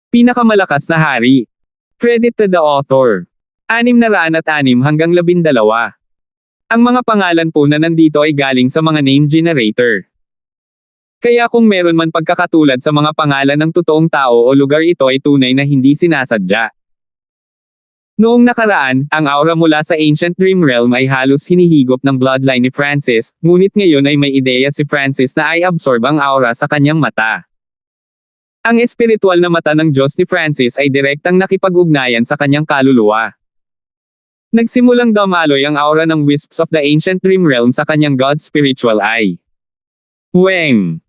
Pinakamalakas na hari. Credit to the author. 606 hanggang 12. Ang mga pangalan po na nandito ay galing sa mga name generator. Kaya kung meron man pagkakatulad sa mga pangalan ng totoong tao o lugar, ito ay tunay na hindi sinasadya. Noong nakaraan, ang aura mula sa Ancient Dream Realm ay halos hinihigop ng bloodline ni Francis, ngunit ngayon ay may ideya si Francis na ay absorb ang aura sa kanyang mata. Ang espiritual na mata ng Diyos ni Francis ay direktang nakipag-ugnayan sa kanyang kaluluwa. Nagsimulang dumaloy ang aura ng wisps of the Ancient Dream Realm sa kanyang God's spiritual eye. Weng!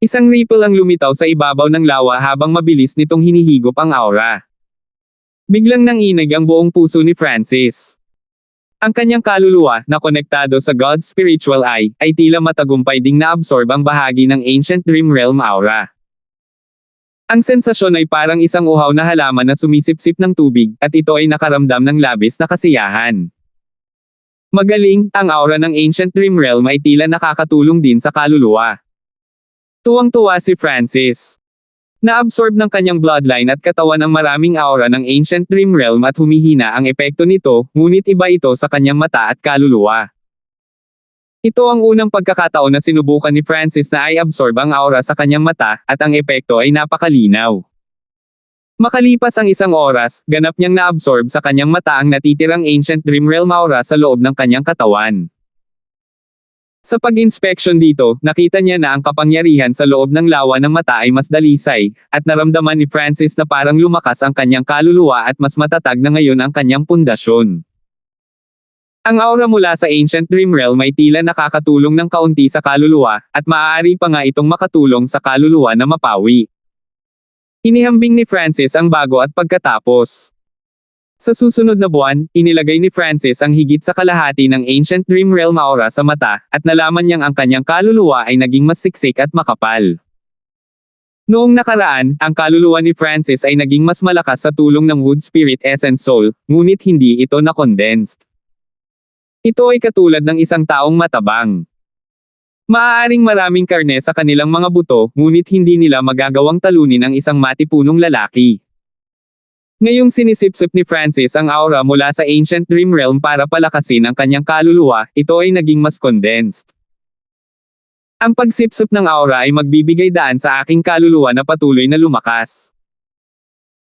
Isang ripple ang lumitaw sa ibabaw ng lawa habang mabilis nitong hinihigop ang aura. Biglang nanginig ang buong puso ni Francis. Ang kanyang kaluluwa, na konektado sa God's spiritual eye, ay tila matagumpay ding naabsorb ang bahagi ng Ancient Dream Realm aura. Ang sensasyon ay parang isang uhaw na halaman na sumisipsip ng tubig, at ito ay nakaramdam ng labis na kasiyahan. Magaling, ang aura ng Ancient Dream Realm ay tila nakakatulong din sa kaluluwa. Tuwang-tuwa si Francis. Naabsorb ng kanyang bloodline at katawan ang maraming aura ng Ancient Dream Realm at humihina ang epekto nito, ngunit iba ito sa kanyang mata at kaluluwa. Ito ang unang pagkakataon na sinubukan ni Francis na ay absorb ang aura sa kanyang mata, at ang epekto ay napakalinaw. Makalipas ang isang oras, ganap niyang naabsorb sa kanyang mata ang natitirang Ancient Dream Realm aura sa loob ng kanyang katawan. Sa pag-inspection dito, nakita niya na ang kapangyarihan sa loob ng lawa ng mata ay mas dalisay, at naramdaman ni Francis na parang lumakas ang kanyang kaluluwa at mas matatag na ngayon ang kanyang pundasyon. Ang aura mula sa Ancient Dream Realm ay tila nakakatulong ng kaunti sa kaluluwa, at maaari pa nga itong makatulong sa kaluluwa na mapawi. Inihambing ni Francis ang bago at pagkatapos. Sa susunod na buwan, inilagay ni Francis ang higit sa kalahati ng Ancient Dream Realm aura sa mata, at nalaman niyang ang kanyang kaluluwa ay naging mas siksik at makapal. Noong nakaraan, ang kaluluwa ni Francis ay naging mas malakas sa tulong ng Wood Spirit Essence Soul, ngunit hindi ito na-condensed. Ito ay katulad ng isang taong matabang. Maaaring maraming karne sa kanilang mga buto, ngunit hindi nila magagawang talunin ang isang matipunong lalaki. Ngayong sinisipsip ni Francis ang aura mula sa Ancient Dream Realm para palakasin ang kanyang kaluluwa, ito ay naging mas condensed. Ang pagsipsip ng aura ay magbibigay daan sa aking kaluluwa na patuloy na lumakas.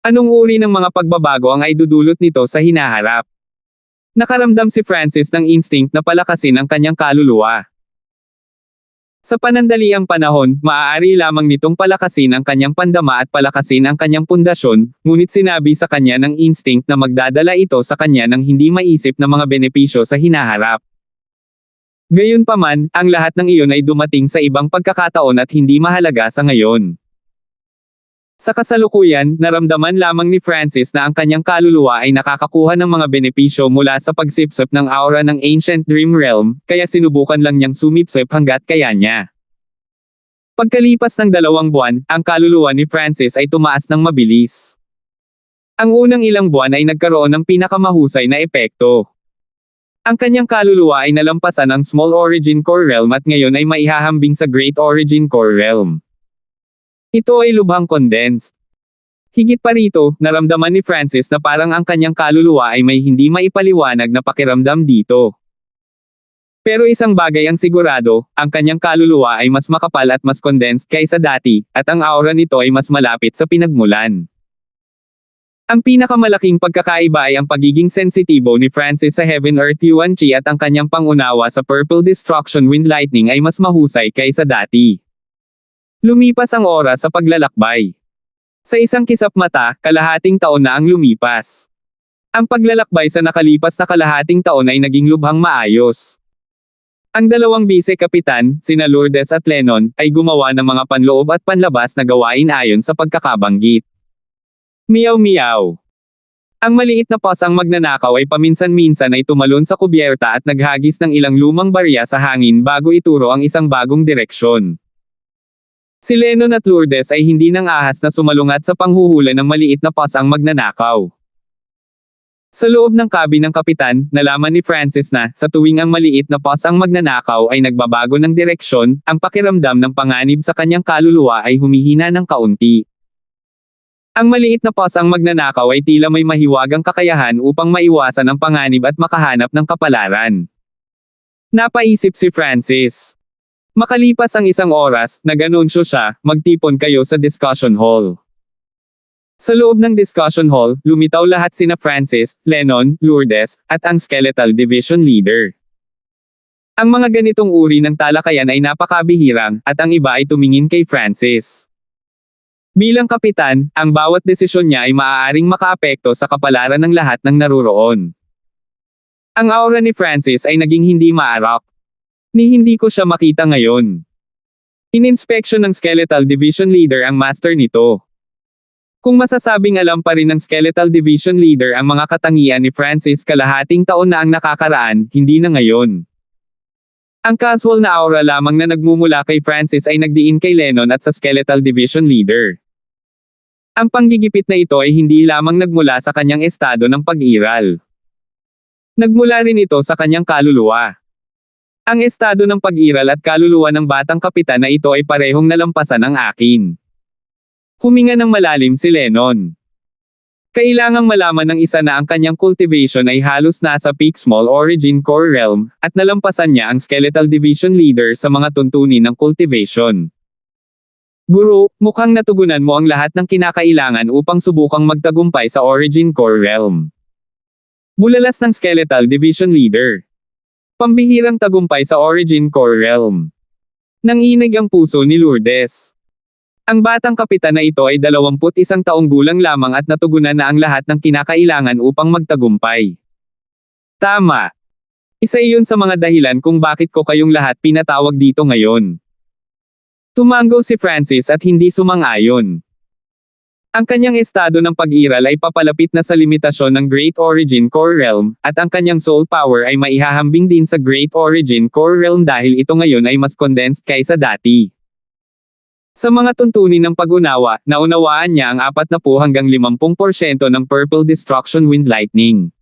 Anong uri ng mga pagbabago ang aidudulot nito sa hinaharap? Nakaramdam si Francis ng instinct na palakasin ang kanyang kaluluwa. Sa panandaliang panahon, maaari lamang nitong palakasin ang kanyang pandama at palakasin ang kanyang pundasyon, ngunit sinabi sa kanya ng instinct na magdadala ito sa kanya ng hindi maisip na mga benepisyo sa hinaharap. Gayunpaman, ang lahat ng iyon ay dumating sa ibang pagkakataon at hindi mahalaga sa ngayon. Sa kasalukuyan, naramdaman lamang ni Francis na ang kanyang kaluluwa ay nakakakuha ng mga benepisyo mula sa pagsipsip ng aura ng Ancient Dream Realm, kaya sinubukan lang niyang sumipsip hanggat kaya niya. Pagkalipas ng 2 buwan, ang kaluluwa ni Francis ay tumaas ng mabilis. Ang unang ilang buwan ay nagkaroon ng pinakamahusay na epekto. Ang kanyang kaluluwa ay nalampasan ang Small Origin Core Realm at ngayon ay maihahambing sa Great Origin Core Realm. Ito ay lubhang condensed. Higit pa rito, naramdaman ni Francis na parang ang kanyang kaluluwa ay may hindi maipaliwanag na pakiramdam dito. Pero isang bagay ang sigurado, ang kanyang kaluluwa ay mas makapal at mas condensed kaysa dati, at ang aura nito ay mas malapit sa pinagmulan. Ang pinakamalaking pagkakaiba ay ang pagiging sensitibo ni Francis sa Heaven Earth Yuan Chi at ang kanyang pangunawa sa Purple Destruction Wind Lightning ay mas mahusay kaysa dati. Lumipas ang oras sa paglalakbay. Sa isang kisap mata, kalahating taon na ang lumipas. Ang paglalakbay sa nakalipas na kalahating taon ay naging lubhang maayos. Ang dalawang bise-kapitan, sina Lourdes at Lennon, ay gumawa ng mga panloob at panlabas na gawain ayon sa pagkakabanggit. Miyaw-miyaw. Ang maliit na pasang magnanakaw ay paminsan-minsan ay tumalon sa kubyerta at naghagis ng ilang lumang barya sa hangin bago ituro ang isang bagong direksyon. Si Lennon at Lourdes ay hindi nang ahas na sumalungat sa panghuhula ng maliit na pasang magnanakaw. Sa loob ng kabin ng kapitan, nalaman ni Francis na, sa tuwing ang maliit na pasang magnanakaw ay nagbabago ng direksyon, ang pakiramdam ng panganib sa kanyang kaluluwa ay humihina ng kaunti. Ang maliit na paws ang magnanakaw ay tila may mahiwagang kakayahan upang maiwasan ang panganib at makahanap ng kapalaran. Napaisip si Francis. Makalipas ang isang oras, nag-anunsyo siya, magtipon kayo sa discussion hall. Sa loob ng discussion hall, lumitaw lahat sina Francis, Lennon, Lourdes, at ang Skeletal Division Leader. Ang mga ganitong uri ng talakayan ay napakabihirang, at ang iba ay tumingin kay Francis. Bilang kapitan, ang bawat desisyon niya ay maaaring makaapekto sa kapalaran ng lahat ng naruroon. Ang aura ni Francis ay naging hindi maarak. Hindi ko siya makita ngayon. Ininspeksyon ng Skeletal Division Leader ang master nito. Kung masasabing alam pa rin ng Skeletal Division Leader ang mga katangian ni Francis kalahating taon na ang nakakaraan, hindi na ngayon. Ang casual na aura lamang na nagmumula kay Francis ay nagdiin kay Lennon at sa Skeletal Division Leader. Ang panggigipit na ito ay hindi lamang nagmula sa kanyang estado ng pag-iral. Nagmula rin ito sa kanyang kaluluwa. Ang estado ng pag-iral at kaluluwa ng batang kapitan na ito ay parehong nalampasan ang akin. Huminga ng malalim si Lennon. Kailangang malaman ng isa na ang kanyang cultivation ay halos nasa peak small origin core realm, at nalampasan niya ang Skeletal Division Leader sa mga tuntunin ng cultivation. Guro, mukhang natugunan mo ang lahat ng kinakailangan upang subukang magtagumpay sa origin core realm. Bulalas ng Skeletal Division Leader. Pambihirang tagumpay sa origin core realm. Nanginig ang puso ni Lourdes. Ang batang kapitan na ito ay 21 taong gulang lamang at natugunan na ang lahat ng kinakailangan upang magtagumpay. Tama. Isa iyon sa mga dahilan kung bakit ko kayong lahat pinatawag dito ngayon. Tumango si Francis at hindi sumang-ayon. Ang kanyang estado ng pag-iral ay papalapit na sa limitasyon ng Great Origin Core Realm, at ang kanyang soul power ay maihahambing din sa Great Origin Core Realm dahil ito ngayon ay mas condensed kaysa dati. Sa mga tuntunin ng pag-unawa, naunawaan niya ang 40 hanggang 50% ng Purple Destruction Wind Lightning.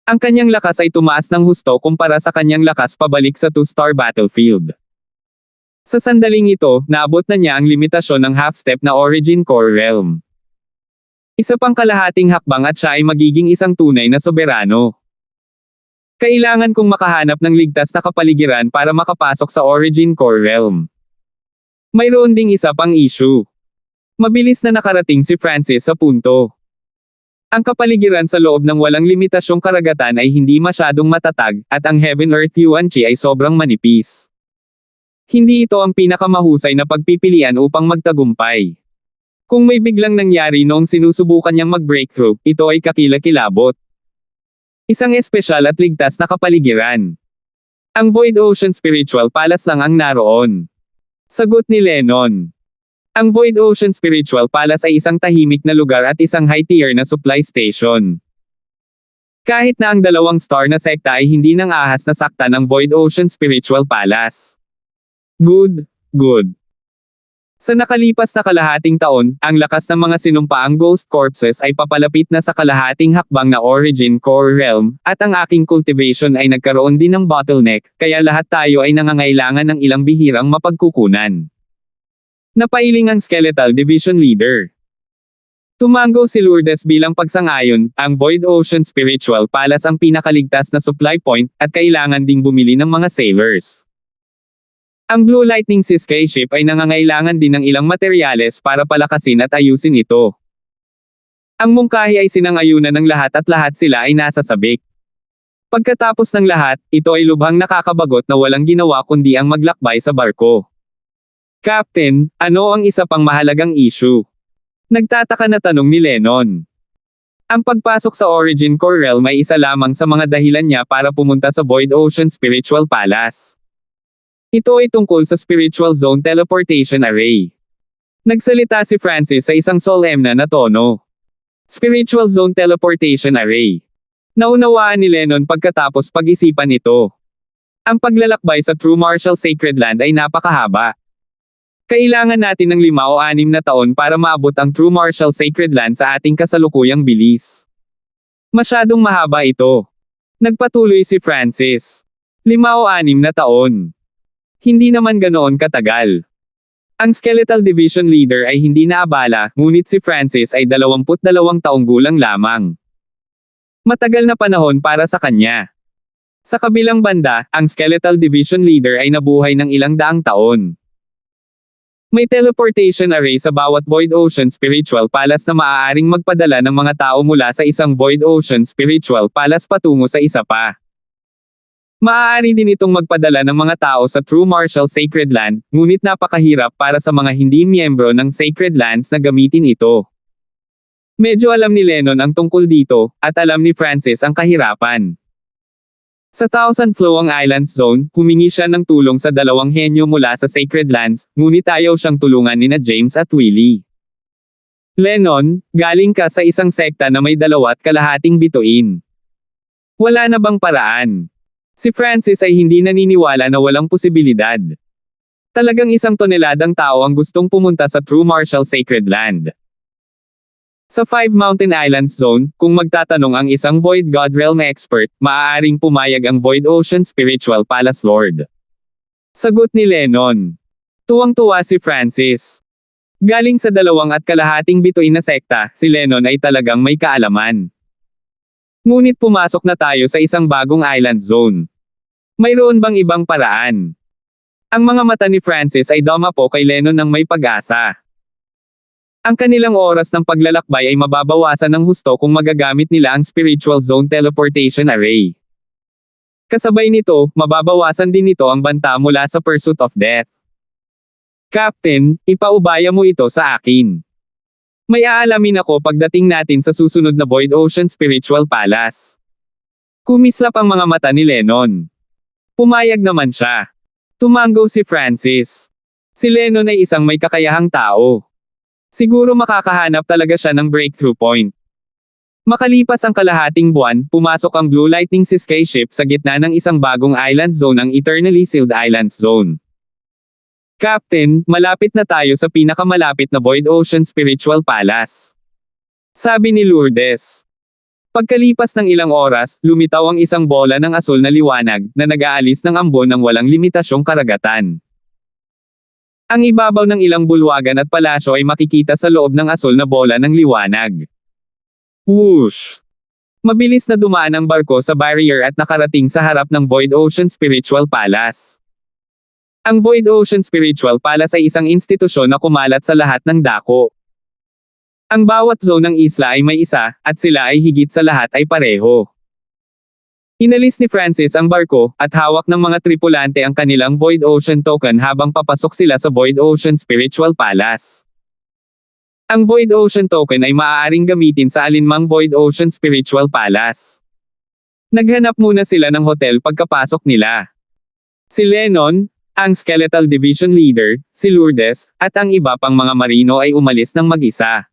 Ang kanyang lakas ay tumaas ng husto kumpara sa kanyang lakas pabalik sa 2-star battlefield. Sa sandaling ito, naabot na niya ang limitasyon ng half-step na Origin Core Realm. Isa pang kalahating hakbang at siya ay magiging isang tunay na soberano. Kailangan kong makahanap ng ligtas na kapaligiran para makapasok sa Origin Core Realm. Mayroon ding isa pang issue. Mabilis na nakarating si Francis sa punto. Ang kapaligiran sa loob ng walang limitasyong karagatan ay hindi masyadong matatag, at ang Heaven-Earth Yuan Chi ay sobrang manipis. Hindi ito ang pinakamahusay na pagpipilian upang magtagumpay. Kung may biglang nangyari noong sinusubukan niyang mag-breakthrough, ito ay kakilakilabot. Isang espesyal at ligtas na kapaligiran. Ang Void Ocean Spiritual Palace lang ang naroon. Sagot ni Lennon. Ang Void Ocean Spiritual Palace ay isang tahimik na lugar at isang high-tier na supply station. Kahit na ang 2-star na sekta ay hindi nang ahas na sakta ng Void Ocean Spiritual Palace. Good. Sa nakalipas na kalahating taon, ang lakas ng mga sinumpaang ghost corpses ay papalapit na sa kalahating hakbang na Origin Core Realm, at ang aking cultivation ay nagkaroon din ng bottleneck, kaya lahat tayo ay nangangailangan ng ilang bihirang mapagkukunan. Napailing ang Skeletal Division Leader. Tumango si Lourdes bilang pagsang-ayon, ang Void Ocean Spiritual Palace ang pinakaligtas na supply point, at kailangan ding bumili ng mga sailors. Ang Blue Lightning Siskai ship ay nangangailangan din ng ilang materyales para palakasin at ayusin ito. Ang mungkahi ay sinangayunan ng lahat at lahat sila ay nasa sabik. Pagkatapos ng lahat, ito ay lubhang nakakabagot na walang ginawa kundi ang maglakbay sa barko. Captain, ano ang isa pang mahalagang issue? Nagtataka na tanong ni Lennon. Ang pagpasok sa Origin Core Realm ay isa lamang sa mga dahilan niya para pumunta sa Void Ocean Spiritual Palace. Ito ay tungkol sa Spiritual Zone Teleportation Array. Nagsalita si Francis sa isang solemn na tono. Spiritual Zone Teleportation Array. Naunawaan ni Lennon pagkatapos pag-isipan ito. Ang paglalakbay sa True Martial Sacred Land ay napakahaba. Kailangan natin ng 5 o 6 na taon para maabot ang True Martial Sacred Land sa ating kasalukuyang bilis. Masyadong mahaba ito. Nagpatuloy si Francis. 5 o 6 na taon. Hindi naman ganoon katagal. Ang Skeletal Division Leader ay hindi naabala, ngunit si Francis ay 22 taong gulang lamang. Matagal na panahon para sa kanya. Sa kabilang banda, ang Skeletal Division Leader ay nabuhay ng ilang daang taon. May teleportation array sa bawat Void Ocean Spiritual Palace na maaaring magpadala ng mga tao mula sa isang Void Ocean Spiritual Palace patungo sa isa pa. Maaari din itong magpadala ng mga tao sa True Martial Sacred Land, ngunit napakahirap para sa mga hindi miyembro ng Sacred Lands na gamitin ito. Medyo alam ni Lennon ang tungkol dito, at alam ni Francis ang kahirapan. Sa Thousand Floang Islands Zone, humingi siya ng tulong sa dalawang henyo mula sa Sacred Lands, ngunit ayaw siyang tulungan nina James at Willie. Lennon, galing ka sa isang sekta na may 2.5 bituin. Wala na bang paraan? Si Francis ay hindi naniniwala na walang posibilidad. Talagang 1 toneladang tao ang gustong pumunta sa True Martial Sacred Land. Sa 5 Mountain Islands Zone, kung magtatanong ang isang Void God Realm expert, maaaring pumayag ang Void Ocean Spiritual Palace Lord. Sagot ni Lennon. Tuwang-tuwa si Francis. Galing sa 2.5 bituin na sekta, si Lennon ay talagang may kaalaman. Ngunit pumasok na tayo sa isang bagong island zone. Mayroon bang ibang paraan? Ang mga mata ni Francis ay dumapo kay Lennon ng may pag-asa. Ang kanilang oras ng paglalakbay ay mababawasan ng husto kung magagamit nila ang Spiritual Zone Teleportation Array. Kasabay nito, mababawasan din nito ang banta mula sa Pursuit of Death. Captain, ipaubaya mo ito sa akin. May aalamin ako pagdating natin sa susunod na Void Ocean Spiritual Palace. Kumislap ang mga mata ni Lennon. Pumayag naman siya. Tumango si Francis. Si Lennon ay isang may kakayahang tao. Siguro makakahanap talaga siya ng breakthrough point. Makalipas ang kalahating buwan, pumasok ang Blue Lightning Sky ship sa gitna ng isang bagong island zone, ang Eternally Sealed Islands Zone. Captain, malapit na tayo sa pinakamalapit na Void Ocean Spiritual Palace. Sabi ni Lourdes. Pagkalipas ng ilang oras, lumitaw ang isang bola ng asul na liwanag, na nag-aalis ng ambon ng walang limitasyong karagatan. Ang ibabaw ng ilang bulwagan at palasyo ay makikita sa loob ng asul na bola ng liwanag. Whoosh! Mabilis na dumaan ang barko sa barrier at nakarating sa harap ng Void Ocean Spiritual Palace. Ang Void Ocean Spiritual Palace ay isang institusyon na kumalat sa lahat ng dako. Ang bawat zone ng isla ay may isa, at sila ay higit sa lahat ay pareho. Inalis ni Francis ang barko, at hawak ng mga tripulante ang kanilang Void Ocean Token habang papasok sila sa Void Ocean Spiritual Palace. Ang Void Ocean Token ay maaaring gamitin sa alinmang Void Ocean Spiritual Palace. Naghanap muna sila ng hotel pagkapasok nila. Si Lennon, ang Skeletal Division Leader, si Lourdes, at ang iba pang mga marino ay umalis ng mag-isa.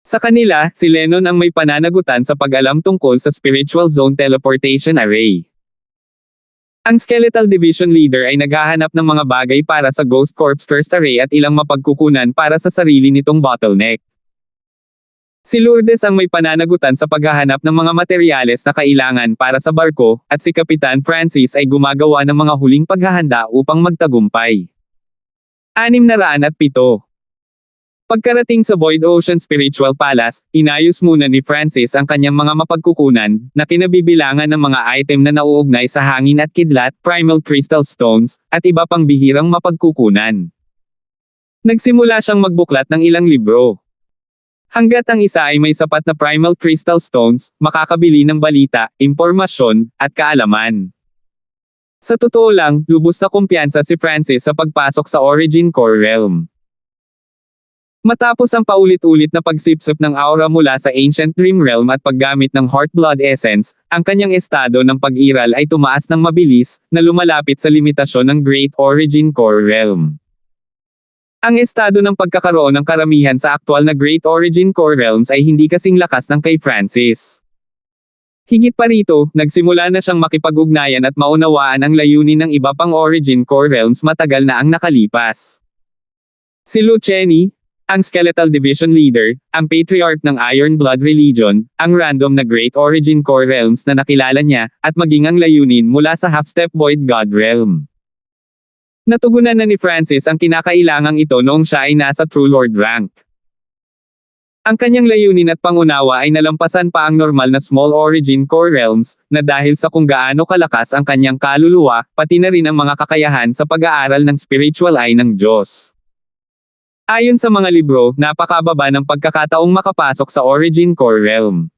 Sa kanila, si Lennon ang may pananagutan sa pag-alam tungkol sa Spiritual Zone Teleportation Array. Ang Skeletal Division Leader ay naghahanap ng mga bagay para sa Ghost Corps Cursed Array at ilang mapagkukunan para sa sarili nitong bottleneck. Si Lourdes ang may pananagutan sa paghahanap ng mga materyales na kailangan para sa barko, at si Kapitan Francis ay gumagawa ng mga huling paghahanda upang magtagumpay. 607. Pagkarating sa Void Ocean Spiritual Palace, inayos muna ni Francis ang kanyang mga mapagkukunan, na kinabibilangan ng mga item na nauugnay sa hangin at kidlat, primal crystal stones, at iba pang bihirang mapagkukunan. Nagsimula siyang magbuklat ng ilang libro. Hanggat ang isa ay may sapat na primal crystal stones, makakabili ng balita, impormasyon, at kaalaman. Sa totoo lang, lubos na kumpiyansa si Francis sa pagpasok sa Origin Core Realm. Matapos ang paulit-ulit na pagsipsip ng aura mula sa Ancient Dream Realm at paggamit ng Heartblood Essence, ang kanyang estado ng pag-iral ay tumaas ng mabilis, na lumalapit sa limitasyon ng Great Origin Core Realm. Ang estado ng pagkakaroon ng karamihan sa aktwal na Great Origin Core Realms ay hindi kasing lakas ng kay Francis. Higit pa rito, nagsimula na siyang makipag-ugnayan at maunawaan ang layunin ng iba pang Origin Core Realms matagal na ang nakalipas. Si Luceni, ang Skeletal Division Leader, ang Patriarch ng Iron Blood Religion, ang random na Great Origin Core Realms na nakilala niya, at maging ang layunin mula sa Half-Step Void God Realm. Natugunan na ni Francis ang kinakailangang ito noong siya ay nasa True Lord rank. Ang kanyang layunin at pangunawa ay nalampasan pa ang normal na Small Origin Core Realms, na dahil sa kung gaano kalakas ang kanyang kaluluwa, pati na rin ang mga kakayahan sa pag-aaral ng spiritual eye ng Diyos. Ayon sa mga libro, napakababa ng pagkakataong makapasok sa Origin Core Realm.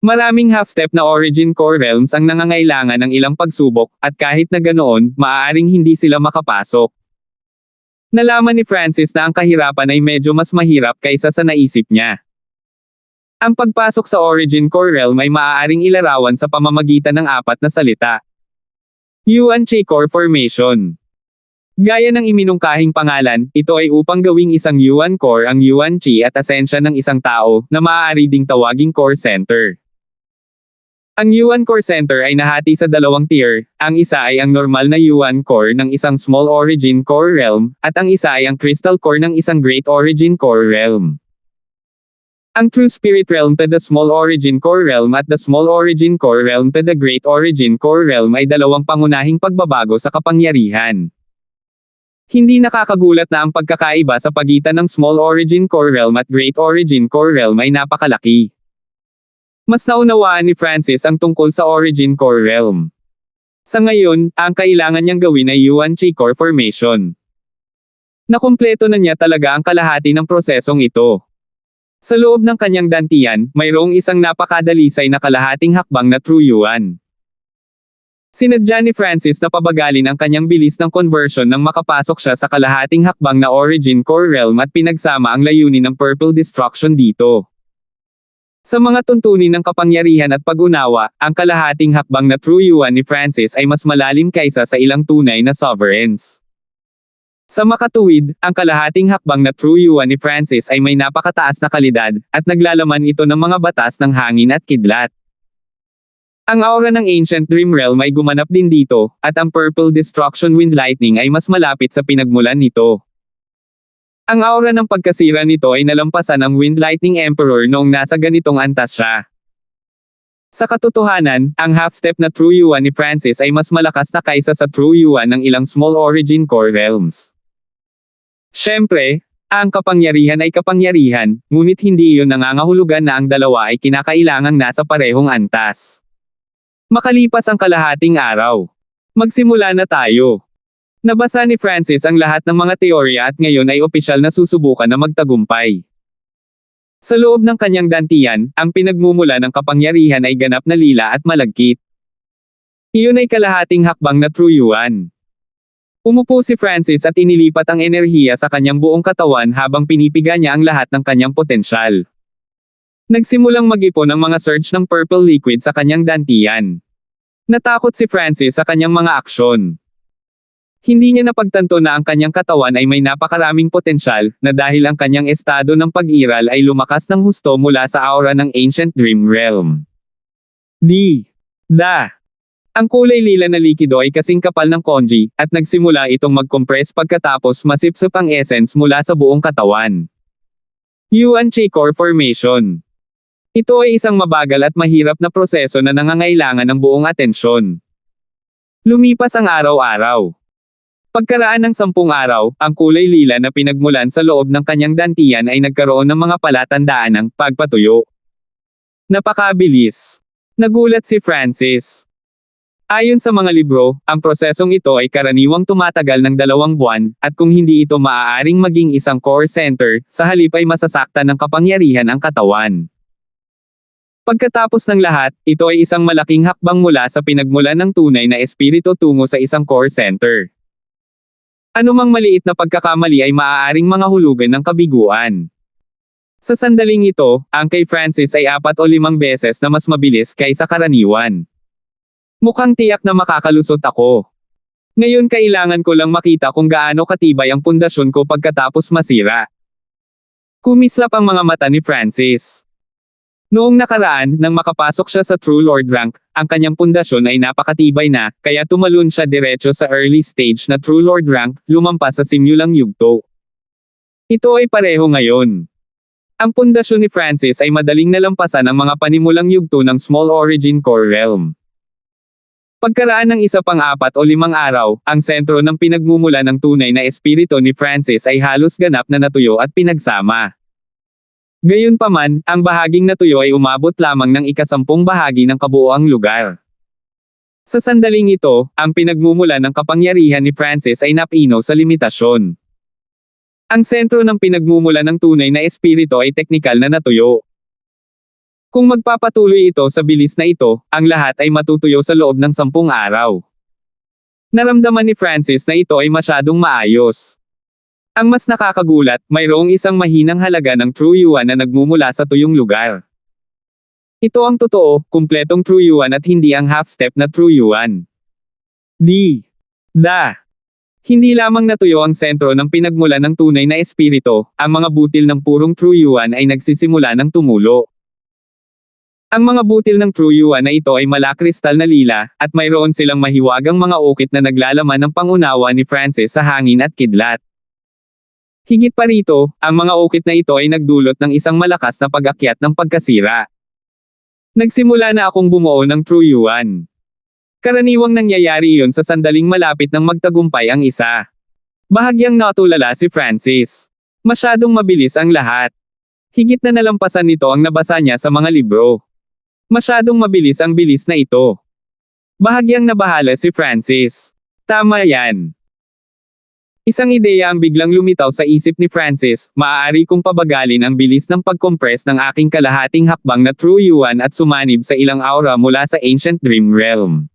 Maraming half-step na Origin Core Realms ang nangangailangan ng ilang pagsubok, at kahit na ganoon, maaaring hindi sila makapasok. Nalaman ni Francis na ang kahirapan ay medyo mas mahirap kaysa sa naisip niya. Ang pagpasok sa Origin Core Realm ay maaaring ilarawan sa pamamagitan ng 4 na salita. Yuan Chi Core Formation. Gaya ng iminungkahing pangalan, ito ay upang gawing isang Yuan Core ang Yuan Chi at asensya ng isang tao, na maaari ding tawaging Core Center. Ang Yuan Core Center ay nahati sa 2 tier, ang isa ay ang normal na Yuan Core ng isang Small Origin Core Realm, at ang isa ay ang Crystal Core ng isang Great Origin Core Realm. Ang True Spirit Realm to the Small Origin Core Realm at the Small Origin Core Realm to the Great Origin Core Realm ay 2 pangunahing pagbabago sa kapangyarihan. Hindi nakakagulat na ang pagkakaiba sa pagitan ng Small Origin Core Realm at Great Origin Core Realm ay napakalaki. Mas naunawaan ni Francis ang tungkol sa Origin Core Realm. Sa ngayon, ang kailangan niyang gawin ay Yuan Chi Core Formation. Nakumpleto na niya talaga ang kalahati ng prosesong ito. Sa loob ng kanyang dantian, mayroong isang napakadalisay na kalahating hakbang na True Yuan. Sinadya ni Francis na pabagalin ang kanyang bilis ng conversion nang makapasok siya sa kalahating hakbang na Origin Core Realm at pinagsama ang layunin ng Purple Destruction dito. Sa mga tuntunin ng kapangyarihan at pag-unawa, ang kalahating hakbang na True Yuan ni Francis ay mas malalim kaysa sa ilang tunay na sovereigns. Sa makatuwid, ang kalahating hakbang na True Yuan ni Francis ay may napakataas na kalidad, at naglalaman ito ng mga batas ng hangin at kidlat. Ang aura ng Ancient Dream Realm ay gumanap din dito, at ang Purple Destruction Wind Lightning ay mas malapit sa pinagmulan nito. Ang aura ng pagkasira nito ay nalampasan ng Wind Lightning Emperor noong nasa ganitong antas siya. Sa katotohanan, ang half-step na True Yuan ni Francis ay mas malakas na kaysa sa True Yuan ng ilang Small Origin Core Realms. Siyempre, ang kapangyarihan ay kapangyarihan, ngunit hindi iyon nangangahulugan na ang dalawa ay kinakailangang nasa parehong antas. Makalipas ang kalahating araw. Magsimula na tayo. Nabasa ni Francis ang lahat ng mga teorya at ngayon ay opisyal na susubukan na magtagumpay. Sa loob ng kanyang dantian, ang pinagmumula ng kapangyarihan ay ganap na lila at malagkit. Iyon ay kalahating hakbang na True Yuan. Umupo si Francis at inilipat ang enerhiya sa kanyang buong katawan habang pinipiga niya ang lahat ng kanyang potensyal. Nagsimulang mag-ipon ang mga surge ng purple liquid sa kanyang dantian. Natakot si Francis sa kanyang mga aksyon. Hindi niya napagtanto na ang kanyang katawan ay may napakaraming potensyal, na dahil ang kanyang estado ng pag-iral ay lumakas ng husto mula sa aura ng Ancient Dream Realm. Ang kulay lila na likido ay kasing kapal ng konji, at nagsimula itong mag-compress pagkatapos masipsip ang essence mula sa buong katawan. Yuan Chi Core Formation. Ito ay isang mabagal at mahirap na proseso na nangangailangan ng buong atensyon. Lumipas ang araw-araw. Pagkaraan ng 10 araw, ang kulay lila na pinagmulan sa loob ng kanyang dantian ay nagkaroon ng mga palatandaan ng pagpatuyo. Napakabilis. Nagulat si Francis. Ayon sa mga libro, ang prosesong ito ay karaniwang tumatagal ng 2 buwan, at kung hindi ito maaaring maging isang core center, sa halip ay masasaktan ng kapangyarihan ang katawan. Pagkatapos ng lahat, ito ay isang malaking hakbang mula sa pinagmulan ng tunay na espiritu tungo sa isang core center. Anumang maliit na pagkakamali ay maaaring mangahulugan ng kabiguan. Sa sandaling ito, ang kay Francis ay 4 o 5 beses na mas mabilis kaysa karaniwan. Mukhang tiyak na makakalusot ako. Ngayon kailangan ko lang makita kung gaano katibay ang pundasyon ko pagkatapos masira. Kumislap ang mga mata ni Francis. Noong nakaraan, nang makapasok siya sa True Lord rank, ang kanyang pundasyon ay napakatibay na, kaya tumalon siya diretso sa early stage na True Lord rank, lumampas sa simulang yugto. Ito ay pareho ngayon. Ang pundasyon ni Francis ay madaling nalampasan ang mga panimulang yugto ng Small Origin Core Realm. Pagkaraan ng isa pang 4 o 5 araw, ang sentro ng pinagmumula ng tunay na espiritu ni Francis ay halos ganap na natuyo at pinagsama. Gayunpaman, ang bahaging natuyo ay umabot lamang ng 10 bahagi ng kabuoang lugar. Sa sandaling ito, ang pinagmumula ng kapangyarihan ni Francis ay napino sa limitasyon. Ang sentro ng pinagmumula ng tunay na espiritu ay teknikal na natuyo. Kung magpapatuloy ito sa bilis na ito, ang lahat ay matutuyo sa loob ng 10 araw. Naramdaman ni Francis na ito ay masyadong maayos. Ang mas nakakagulat, mayroong isang mahinang halaga ng True Yuan na nagmumula sa tuyong lugar. Ito ang totoo, kumpletong True Yuan at hindi ang half-step na True Yuan. Hindi lamang natuyo ang sentro ng pinagmula ng tunay na espiritu, ang mga butil ng purong True Yuan ay nagsisimula ng tumulo. Ang mga butil ng True Yuan na ito ay malakristal na lila, at mayroon silang mahiwagang mga ukit na naglalaman ng pangunawa ni Francis sa hangin at kidlat. Higit pa rito, ang mga ukit na ito ay nagdulot ng isang malakas na pag-akyat ng pagkasira. Nagsimula na akong bumuo ng True Yuan. Karaniwang nangyayari iyon sa sandaling malapit ng magtagumpay ang isa. Bahagyang natulala si Francis. Masyadong mabilis ang lahat. Higit na nalampasan nito ang nabasa niya sa mga libro. Masyadong mabilis ang bilis na ito. Bahagyang nabahala si Francis. Tama yan. Isang ideya ang biglang lumitaw sa isip ni Francis, maaari kong pabagalin ang bilis ng pag-compress ng aking kalahating hakbang na True Yuan at sumanib sa ilang aura mula sa Ancient Dream Realm.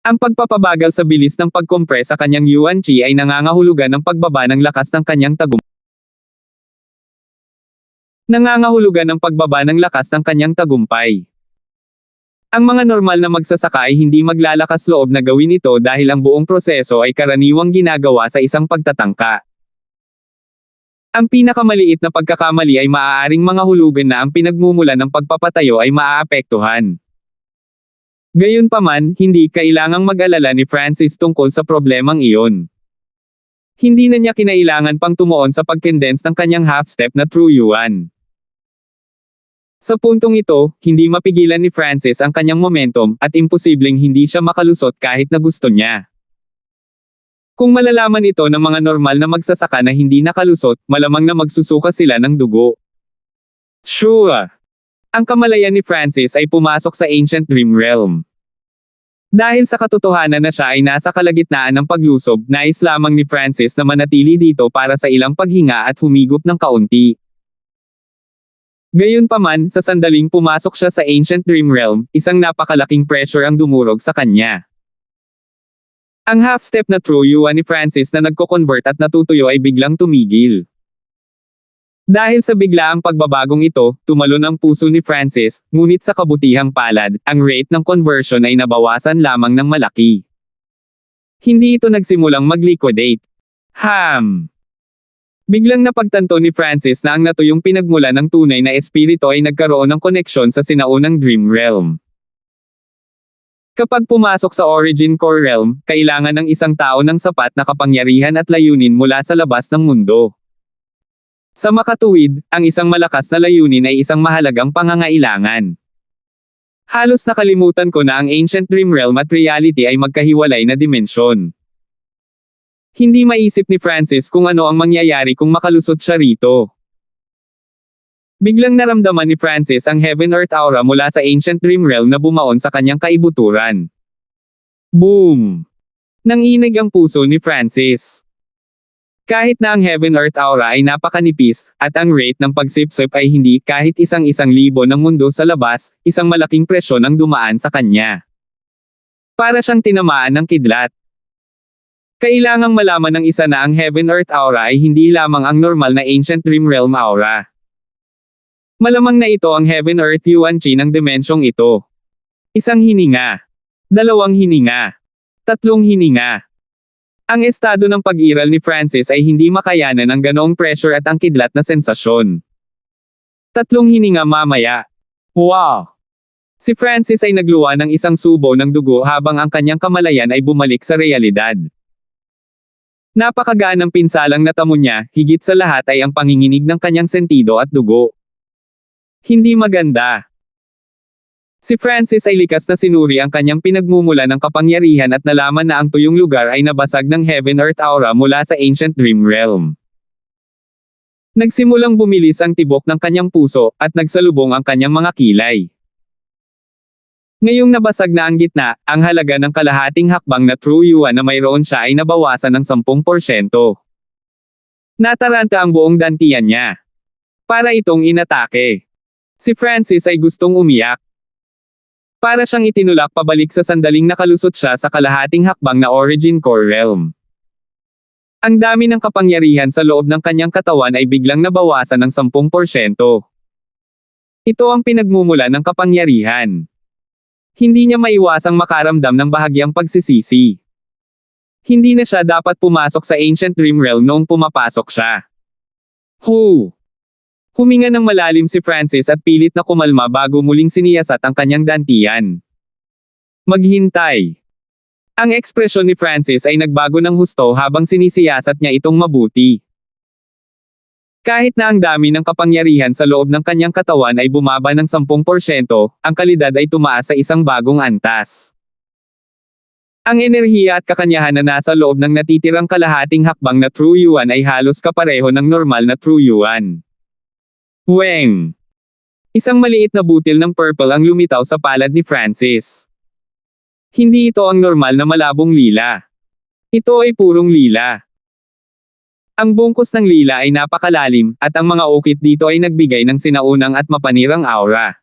Ang pagpapabagal sa bilis ng pag-compress sa kanyang Yuan Qi ay nangangahulugan ng pagbaba ng lakas ng kanyang tagumpay. Ang mga normal na magsasaka ay hindi maglalakas loob na gawin ito dahil ang buong proseso ay karaniwang ginagawa sa isang pagtatangka. Ang pinakamaliit na pagkakamali ay maaaring mga hulugan na ang pinagmumula ng pagpapatayo ay maaapektuhan. Gayunpaman, hindi kailangang mag-alala ni Francis tungkol sa problemang iyon. Hindi na niya kinailangan pang tumuon sa pag-condense ng kanyang half-step na True Yuan. Sa puntong ito, hindi mapigilan ni Francis ang kanyang momentum, at imposibleng hindi siya makalusot kahit na gusto niya. Kung malalaman ito ng mga normal na magsasaka na hindi nakalusot, malamang na magsusuka sila ng dugo. Sure! Ang kamalayan ni Francis ay pumasok sa Ancient Dream Realm. Dahil sa katotohanan na siya ay nasa kalagitnaan ng paglusob, nais lamang ni Francis na manatili dito para sa ilang paghinga at humigop ng kaunti. Gayunpaman, sa sandaling pumasok siya sa Ancient Dream Realm, isang napakalaking pressure ang dumurog sa kanya. Ang half-step na True Yuan ni Francis na nagko-convert at natutuyo ay biglang tumigil. Dahil sa biglaang pagbabagong ito, tumalon ang puso ni Francis, ngunit sa kabutihang palad, ang rate ng conversion ay nabawasan lamang ng malaki. Hindi ito nagsimulang mag-liquidate. Biglang napagtanto ni Francis na ang natuyong pinagmula ng tunay na espiritu ay nagkaroon ng koneksyon sa sinaunang Dream Realm. Kapag pumasok sa Origin Core Realm, kailangan ng isang tao ng sapat na kapangyarihan at layunin mula sa labas ng mundo. Sa makatuwid, ang isang malakas na layunin ay isang mahalagang pangangailangan. Halos nakalimutan ko na ang Ancient Dream Realm at reality ay magkahiwalay na dimensyon. Hindi maisip ni Francis kung ano ang mangyayari kung makalusot siya rito. Biglang naramdaman ni Francis ang Heaven-Earth aura mula sa Ancient Dream Realm na bumaon sa kanyang kaibuturan. Boom! Nanginig ang puso ni Francis. Kahit na ang Heaven-Earth aura ay napakanipis, at ang rate ng pagsipsip ay hindi kahit isang libo ng mundo sa labas, isang malaking presyon ang dumaan sa kanya. Para siyang tinamaan ng kidlat. Kailangang malaman ng isa na ang Heaven-Earth aura ay hindi lamang ang normal na Ancient Dream Realm aura. Malamang na ito ang Heaven-Earth Yuan Qi ng dimensyong ito. Isang hininga. 2 hininga. 3 hininga. Ang estado ng pag-iral ni Francis ay hindi makayanan ang ganoong pressure at ang kidlat na sensasyon. 3 hininga mamaya. Wow! Si Francis ay nagluwa ng isang subo ng dugo habang ang kanyang kamalayan ay bumalik sa realidad. Napakagaan ng pinsalang natamo niya, higit sa lahat ay ang panginginig ng kanyang sentido at dugo. Hindi maganda. Si Francis ay likas na sinuri ang kanyang pinagmumula ng kapangyarihan at nalaman na ang tuyong lugar ay nabasag ng Heaven-Earth Aura mula sa Ancient Dream Realm. Nagsimulang bumilis ang tibok ng kanyang puso, at nagsalubong ang kanyang mga kilay. Ngayong nabasag na ang gitna, ang halaga ng kalahating hakbang na True Yuan na mayroon siya ay nabawasan ng 10%. Nataranta ang buong dantian niya. Para itong inatake. Si Francis ay gustong umiyak. Para siyang itinulak pabalik sa sandaling nakalusot siya sa kalahating hakbang na Origin Core Realm. Ang dami ng kapangyarihan sa loob ng kanyang katawan ay biglang nabawasan ng 10%. Ito ang pinagmumula ng kapangyarihan. Hindi niya maiwasang makaramdam ng bahagyang pagsisisi. Hindi na siya dapat pumasok sa Ancient Dream Realm noong pumapasok siya. Huminga ng malalim si Francis at pilit na kumalma bago muling siniyasat ang kanyang dantian. Maghintay. Ang ekspresyon ni Francis ay nagbago ng husto habang sinisiyasat niya itong mabuti. Kahit na ang dami ng kapangyarihan sa loob ng kanyang katawan ay bumaba ng 10%, ang kalidad ay tumaas sa isang bagong antas. Ang enerhiya at kakanyahan na nasa loob ng natitirang kalahating hakbang na True Yuan ay halos kapareho ng normal na True Yuan. Weng! Isang maliit na butil ng purple ang lumitaw sa palad ni Francis. Hindi ito ang normal na malabong lila. Ito ay purong lila. Ang bungkus ng lila ay napakalalim, at ang mga ukit dito ay nagbigay ng sinaunang at mapanirang aura.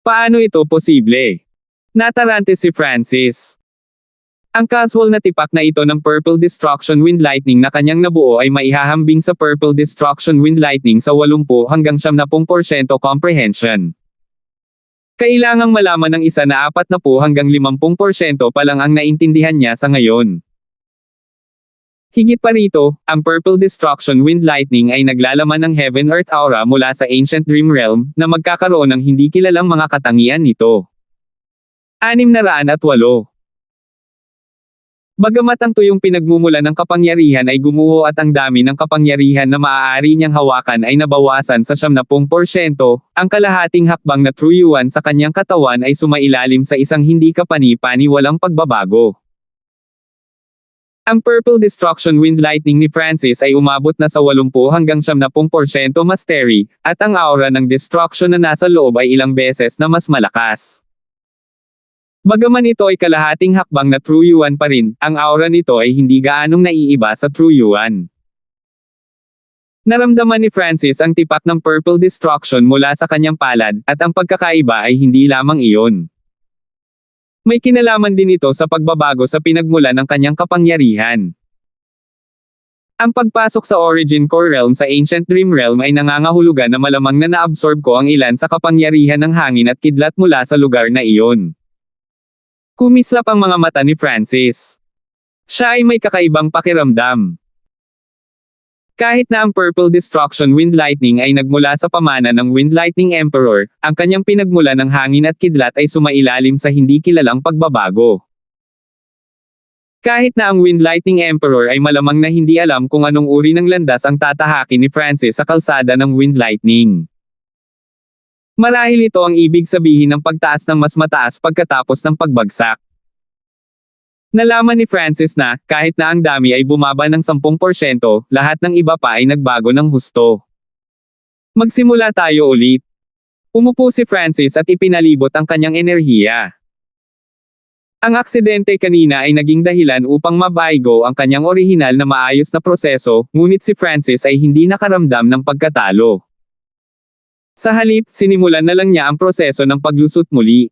Paano ito posible? Natarante si Francis. Ang casual na tipak na ito ng Purple Destruction Wind Lightning na kanyang nabuo ay maihahambing sa Purple Destruction Wind Lightning sa 80 hanggang 70% comprehension. Kailangang malaman ng isa na 40 hanggang 50% pa lang ang naintindihan niya sa ngayon. Higit pa rito, ang Purple Destruction Wind Lightning ay naglalaman ng Heaven-Earth Aura mula sa Ancient Dream Realm, na magkakaroon ng hindi kilalang mga katangian nito. 608. Bagamat ang tuyong pinagmumula ng kapangyarihan ay gumuho at ang dami ng kapangyarihan na maaari niyang hawakan ay nabawasan sa 70%, ang kalahating hakbang na True Yuan sa kanyang katawan ay sumailalim sa isang hindi kapani-paniwalang pagbabago. Ang Purple Destruction Wind Lightning ni Francis ay umabot na sa 80 hanggang 70% mastery, at ang aura ng destruction na nasa loob ay ilang beses na mas malakas. Bagaman ito ay kalahating hakbang na True Yuan pa rin, ang aura nito ay hindi gaanong naiiba sa True Yuan. Naramdaman ni Francis ang tipak ng Purple Destruction mula sa kanyang palad, at ang pagkakaiba ay hindi lamang iyon. May kinalaman din ito sa pagbabago sa pinagmula ng kanyang kapangyarihan. Ang pagpasok sa Origin Core Realm sa Ancient Dream Realm ay nangangahulugan na malamang na naabsorb ko ang ilan sa kapangyarihan ng hangin at kidlat mula sa lugar na iyon. Kumislap ang mga mata ni Francis. Siya ay may kakaibang pakiramdam. Kahit na ang Purple Destruction Wind Lightning ay nagmula sa pamana ng Wind Lightning Emperor, ang kanyang pinagmula ng hangin at kidlat ay sumailalim sa hindi kilalang pagbabago. Kahit na ang Wind Lightning Emperor ay malamang na hindi alam kung anong uri ng landas ang tatahakin ni Francis sa kalsada ng Wind Lightning. Marahil ito ang ibig sabihin ng pagtaas ng mas mataas pagkatapos ng pagbagsak. Nalaman ni Francis na, kahit na ang dami ay bumaba ng 10%, lahat ng iba pa ay nagbago ng husto. Magsimula tayo ulit. Umupo si Francis at ipinalibot ang kanyang enerhiya. Ang aksidente kanina ay naging dahilan upang mabaigo ang kanyang orihinal na maayos na proseso, ngunit si Francis ay hindi nakaramdam ng pagkatalo. Sa halip, sinimulan na lang niya ang proseso ng paglusot muli.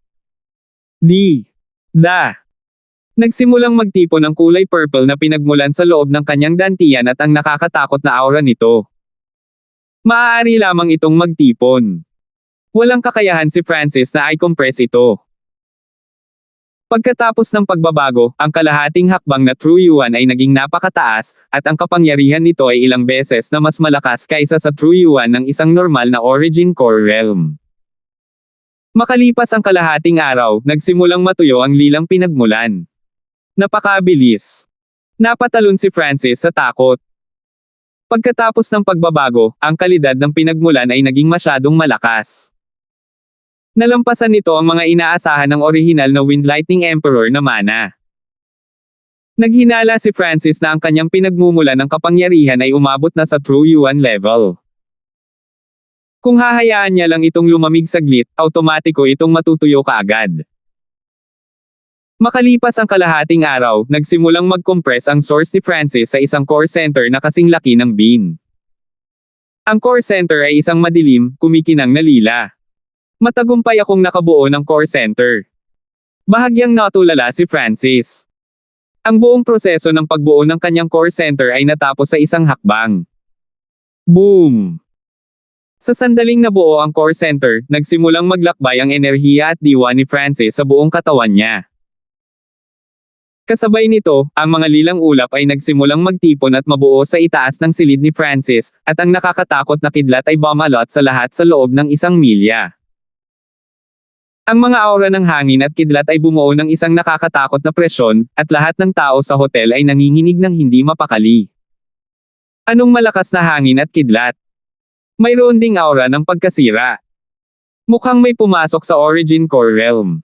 Nagsimulang magtipon ng kulay purple na pinagmulan sa loob ng kanyang dantian at ang nakakatakot na aura nito. Maaari lamang itong magtipon. Walang kakayahan si Francis na i-compress ito. Pagkatapos ng pagbabago, ang kalahating hakbang na True Yuan ay naging napakataas, at ang kapangyarihan nito ay ilang beses na mas malakas kaysa sa True Yuan ng isang normal na Origin Core Realm. Makalipas ang kalahating araw, nagsimulang matuyo ang lilang pinagmulan. Napakabilis. Napatalon si Francis sa takot. Pagkatapos ng pagbabago, ang kalidad ng pinagmulan ay naging masyadong malakas. Nalampasan nito ang mga inaasahan ng orihinal na Wind Lightning Emperor na mana. Naghinala si Francis na ang kanyang pinagmumulan ng kapangyarihan ay umabot na sa True Yuan level. Kung hahayaan niya lang itong lumamig saglit, automatiko itong matutuyo kaagad. Makalipas ang kalahating araw, nagsimulang mag-compress ang source ni Francis sa isang core center na kasing laki ng bean. Ang core center ay isang madilim, kumikinang na lila. Matagumpay akong nakabuo ng core center. Bahagyang natulala si Francis. Ang buong proseso ng pagbuo ng kanyang core center ay natapos sa isang hakbang. Boom! Sa sandaling nabuo ang core center, nagsimulang maglakbay ang enerhiya at diwa ni Francis sa buong katawan niya. Kasabay nito, ang mga lilang ulap ay nagsimulang magtipon at mabuo sa itaas ng silid ni Francis, at ang nakakatakot na kidlat ay bumalot sa lahat sa loob ng 1 milya. Ang mga aura ng hangin at kidlat ay bumuo ng isang nakakatakot na presyon, at lahat ng tao sa hotel ay nanginginig ng hindi mapakali. Anong malakas na hangin at kidlat? Mayroon ding aura ng pagkasira. Mukhang may pumasok sa Origin Core Realm.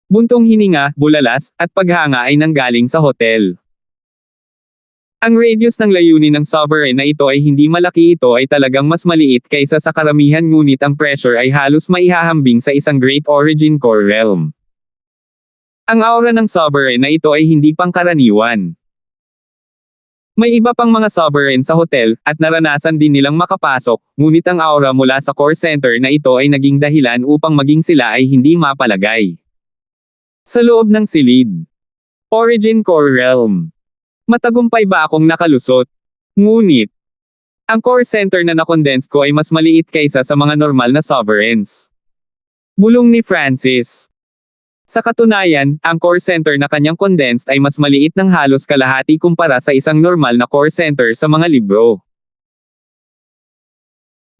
Buntong hininga, bulalas, at paghanga ay nanggaling sa hotel. Ang radius ng layunin ng sovereign na ito ay hindi malaki, ito ay talagang mas maliit kaysa sa karamihan, ngunit ang pressure ay halos maihahambing sa isang Great Origin Core Realm. Ang aura ng sovereign na ito ay hindi pangkaraniwan. May iba pang mga sovereign sa hotel, at naranasan din nilang makapasok, ngunit ang aura mula sa core center na ito ay naging dahilan upang maging sila ay hindi mapalagay. Sa loob ng silid. Origin Core Realm. Matagumpay ba akong nakalusot? Ngunit, ang core center na nakondense ko ay mas maliit kaysa sa mga normal na sovereigns. Bulong ni Francis. Sa katunayan, ang core center na kanyang condensed ay mas maliit ng halos kalahati kumpara sa isang normal na core center sa mga libro.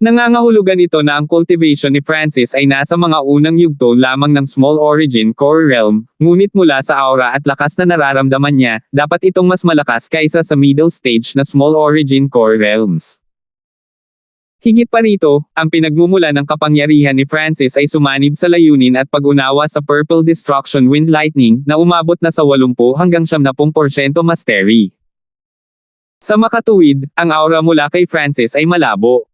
Nangangahulugan ito na ang cultivation ni Francis ay nasa mga unang yugto lamang ng Small Origin Core Realm, ngunit mula sa aura at lakas na nararamdaman niya, dapat itong mas malakas kaysa sa middle stage na Small Origin Core Realms. Higit pa rito, ang pinagmumula ng kapangyarihan ni Francis ay sumanib sa layunin at pag-unawa sa Purple Destruction Wind Lightning na umabot na sa 80 hanggang 70% mastery. Sa makatuwid, ang aura mula kay Francis ay malabo.